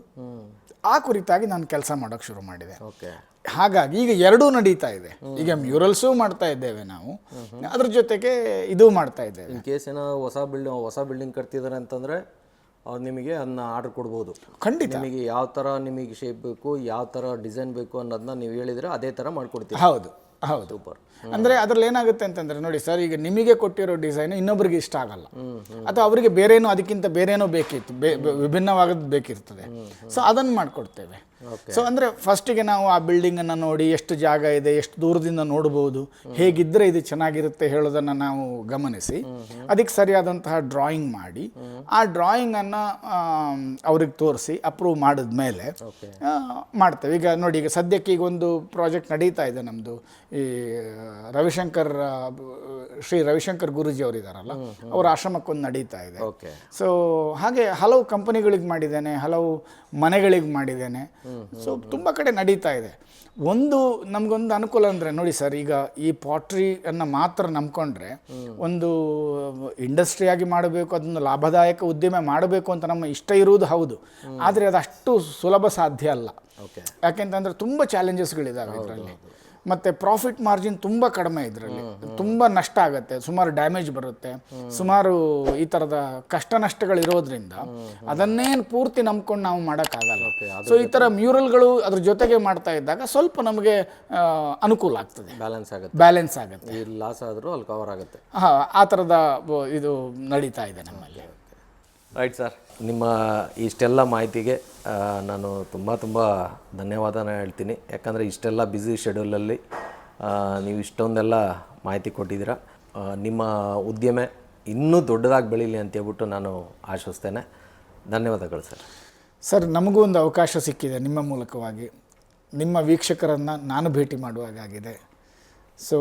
ಆ ಕುರಿತಾಗಿ ನಾನು ಕೆಲಸ ಮಾಡೋಕ್ಕೆ ಶುರು ಮಾಡಿದೆ. ಹಾಗಾಗಿ ಈಗ ಎರಡೂ ನಡೀತಾ ಇದೆ. ಈಗ ಮ್ಯೂರಲ್ಸು ಮಾಡ್ತಾ ಇದ್ದೇವೆ ನಾವು, ಅದ್ರ ಜೊತೆಗೆ ಇದು ಮಾಡ್ತಾ ಇದ್ದೇವೆ. ಇನ್ ಕೇಸ್ ಏನೋ ಹೊಸ ಬಿಲ್ಡಿಂಗ್ ಕಟ್ತಿದ್ದಾರೆ ಅಂತಂದರೆ ಅವ್ರು ನಿಮಗೆ ಅದನ್ನ ಆರ್ಡರ್ ಕೊಡ್ಬೋದು. ಖಂಡಿತ. ನಿಮಗೆ ಯಾವ ಥರ ನಿಮಗೆ ಶೇಪ್ ಬೇಕು, ಯಾವ ಥರ ಡಿಸೈನ್ ಬೇಕು ಅನ್ನೋದನ್ನ ನೀವು ಹೇಳಿದರೆ ಅದೇ ಥರ ಮಾಡ್ಕೊಡ್ತೀವಿ. ಹೌದು ಹೌದು. ಸೂಪರ್. ಅಂದರೆ ಅದರಲ್ಲಿ ಏನಾಗುತ್ತೆ ಅಂತಂದರೆ ನೋಡಿ ಸರ್, ಈಗ ನಿಮಗೆ ಕೊಟ್ಟಿರೋ ಡಿಸೈನು ಇನ್ನೊಬ್ಬರಿಗೆ ಇಷ್ಟ ಆಗಲ್ಲ, ಅಥವಾ ಅವರಿಗೆ ಬೇರೇನೋ ಅದಕ್ಕಿಂತ ಬೇರೇನೋ ಬೇಕಿತ್ತು, ವಿಭಿನ್ನವಾಗದ್ದು ಬೇಕಿರ್ತದೆ. ಸೊ ಅದನ್ನು ಮಾಡಿಕೊಡ್ತೇವೆ. ಸೊ ಅಂದರೆ ಫಸ್ಟಿಗೆ ನಾವು ಆ ಬಿಲ್ಡಿಂಗನ್ನು ನೋಡಿ ಎಷ್ಟು ಜಾಗ ಇದೆ, ಎಷ್ಟು ದೂರದಿಂದ ನೋಡ್ಬೋದು, ಹೇಗಿದ್ದರೆ ಇದು ಚೆನ್ನಾಗಿರುತ್ತೆ ಹೇಳೋದನ್ನು ನಾವು ಗಮನಿಸಿ ಅದಕ್ಕೆ ಸರಿಯಾದಂತಹ ಡ್ರಾಯಿಂಗ್ ಮಾಡಿ ಆ ಡ್ರಾಯಿಂಗನ್ನು ಅವ್ರಿಗೆ ತೋರಿಸಿ ಅಪ್ರೂವ್ ಮಾಡಿದ್ಮೇಲೆ ಮಾಡ್ತೇವೆ. ಈಗ ನೋಡಿ, ಈಗ ಸದ್ಯಕ್ಕೆ ಈಗ ಒಂದು ಪ್ರಾಜೆಕ್ಟ್ ನಡೀತಾ ಇದೆ ನಮ್ಮದು, ಈ ಶ್ರೀ ರವಿಶಂಕರ್ ಗುರೂಜಿ ಅವರಿದ್ದಾರಲ್ಲ, ಅವರ ಆಶ್ರಮಕ್ಕೊಂದು ನಡೀತಾ ಇದೆ. ಸೊ ಹಾಗೆ ಹಲವು ಕಂಪನಿಗಳಿಗೆ ಮಾಡಿದ್ದೇನೆ, ಹಲವು ಮನೆಗಳಿಗೆ ಮಾಡಿದ್ದೇನೆ. ಸೊ ತುಂಬ ಕಡೆ ನಡೀತಾ ಇದೆ. ನಮಗೊಂದು ಅನುಕೂಲ ಅಂದರೆ ನೋಡಿ ಸರ್, ಈಗ ಈ ಪಾಟ್ರಿಯನ್ನು ಮಾತ್ರ ನಂಬ್ಕೊಂಡ್ರೆ ಒಂದು ಇಂಡಸ್ಟ್ರಿಯಾಗಿ ಮಾಡಬೇಕು, ಅದನ್ನು ಲಾಭದಾಯಕ ಉದ್ಯಮ ಮಾಡಬೇಕು ಅಂತ ನಮ್ಮ ಇಷ್ಟ ಇರುವುದು ಹೌದು, ಆದರೆ ಅದು ಅಷ್ಟು ಸುಲಭ ಸಾಧ್ಯ ಅಲ್ಲ. ಯಾಕೆಂತಂದರೆ ತುಂಬ ಚಾಲೆಂಜಸ್ಗಳಿದ್ದಾವೆ ಇದರಲ್ಲಿ. ಮತ್ತು ಪ್ರಾಫಿಟ್ ಮಾರ್ಜಿನ್ ತುಂಬ ಕಡಿಮೆ ಇದರಲ್ಲಿ, ತುಂಬ ನಷ್ಟ ಆಗುತ್ತೆ, ಸುಮಾರು ಡ್ಯಾಮೇಜ್ ಬರುತ್ತೆ, ಸುಮಾರು ಈ ಥರದ ಕಷ್ಟ ನಷ್ಟಗಳಿರೋದ್ರಿಂದ ಅದನ್ನೇನು ಪೂರ್ತಿ ನಂಬ್ಕೊಂಡು ನಾವು ಮಾಡೋಕ್ಕಾಗಲ್ಲ. ಸೊ ಈ ಥರ ಮ್ಯೂರಲ್ಗಳು ಅದ್ರ ಜೊತೆಗೆ ಮಾಡ್ತಾ ಇದ್ದಾಗ ಸ್ವಲ್ಪ ನಮಗೆ ಅನುಕೂಲ ಆಗ್ತದೆ, ಬ್ಯಾಲೆನ್ಸ್ ಆಗುತ್ತೆ. ಲಾಸ್ ಆದರೂ ಅಲ್ಲಿ ಕವರ್ ಆಗುತ್ತೆ. ಹಾಂ, ಆ ಥರದ ಇದು ನಡೀತಾ ಇದೆ ನಮ್ಮಲ್ಲಿ. ರೈಟ್ ಸರ್, ನಿಮ್ಮ ಇಷ್ಟೆಲ್ಲ ಮಾಹಿತಿಗೆ ನಾನು ತುಂಬ ಧನ್ಯವಾದನ ಹೇಳ್ತೀನಿ. ಯಾಕಂದರೆ ಇಷ್ಟೆಲ್ಲ ಬ್ಯುಸಿ ಶೆಡ್ಯೂಲಲ್ಲಿ ನೀವು ಇಷ್ಟೊಂದೆಲ್ಲ ಮಾಹಿತಿ ಕೊಟ್ಟಿದ್ದೀರಾ. ನಿಮ್ಮ ಉದ್ಯಮ ಇನ್ನೂ ದೊಡ್ಡದಾಗಿ ಬೆಳೀಲಿ ಅಂತೇಳ್ಬಿಟ್ಟು ನಾನು ಆಶಿಸ್ತೇನೆ. ಧನ್ಯವಾದಗಳು ಸರ್. ಸರ್, ನಮಗೂ ಒಂದು ಅವಕಾಶ ಸಿಕ್ಕಿದೆ ನಿಮ್ಮ ಮೂಲಕವಾಗಿ. ನಿಮ್ಮ ವೀಕ್ಷಕರನ್ನು ನಾನು ಭೇಟಿ ಮಾಡುವಾಗಿದೆ. ಸೊ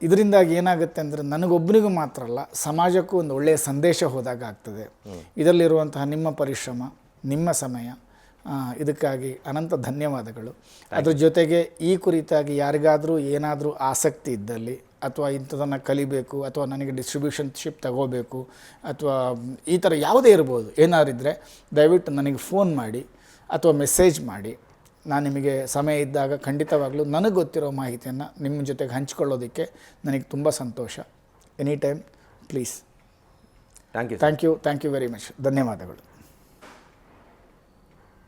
ಇದರಿಂದಾಗಿ ಏನಾಗುತ್ತೆ ಅಂದರೆ ನನಗೊಬ್ಬನಿಗೂ ಮಾತ್ರ ಅಲ್ಲ, ಸಮಾಜಕ್ಕೂ ಒಂದು ಒಳ್ಳೆಯ ಸಂದೇಶ ಹೋದಾಗ ಆಗ್ತದೆ. ಇದರಲ್ಲಿರುವಂತಹ ನಿಮ್ಮ ಪರಿಶ್ರಮ, ನಿಮ್ಮ ಸಮಯ, ಇದಕ್ಕಾಗಿ ಅನಂತ ಧನ್ಯವಾದಗಳು. ಅದ್ರ ಜೊತೆಗೆ ಈ ಕುರಿತಾಗಿ ಯಾರಿಗಾದರೂ ಏನಾದರೂ ಆಸಕ್ತಿ ಇದ್ದಲ್ಲಿ, ಅಥವಾ ಇಂಥದನ್ನು ಕಲಿಬೇಕು, ಅಥವಾ ನನಗೆ ಡಿಸ್ಟ್ರಿಬ್ಯೂಷನ್ಶಿಪ್ ತಗೋಬೇಕು, ಅಥವಾ ಈ ಥರ ಯಾವುದೇ ಇರ್ಬೋದು, ಏನಾರಿದ್ದರೆ ದಯವಿಟ್ಟು ನನಗೆ ಫೋನ್ ಮಾಡಿ ಅಥವಾ ಮೆಸೇಜ್ ಮಾಡಿ. ನಾನು ನಿಮಗೆ ಸಮಯ ಇದ್ದಾಗ ಖಂಡಿತವಾಗಲೂ ನನಗೆ ಗೊತ್ತಿರೋ ಮಾಹಿತಿಯನ್ನು ನಿಮ್ಮ ಜೊತೆಗೆ ಹಂಚಿಕೊಳ್ಳೋದಕ್ಕೆ ನನಗೆ ತುಂಬ ಸಂತೋಷ. Any time please. Thank you very much. ಧನ್ಯವಾದಗಳು.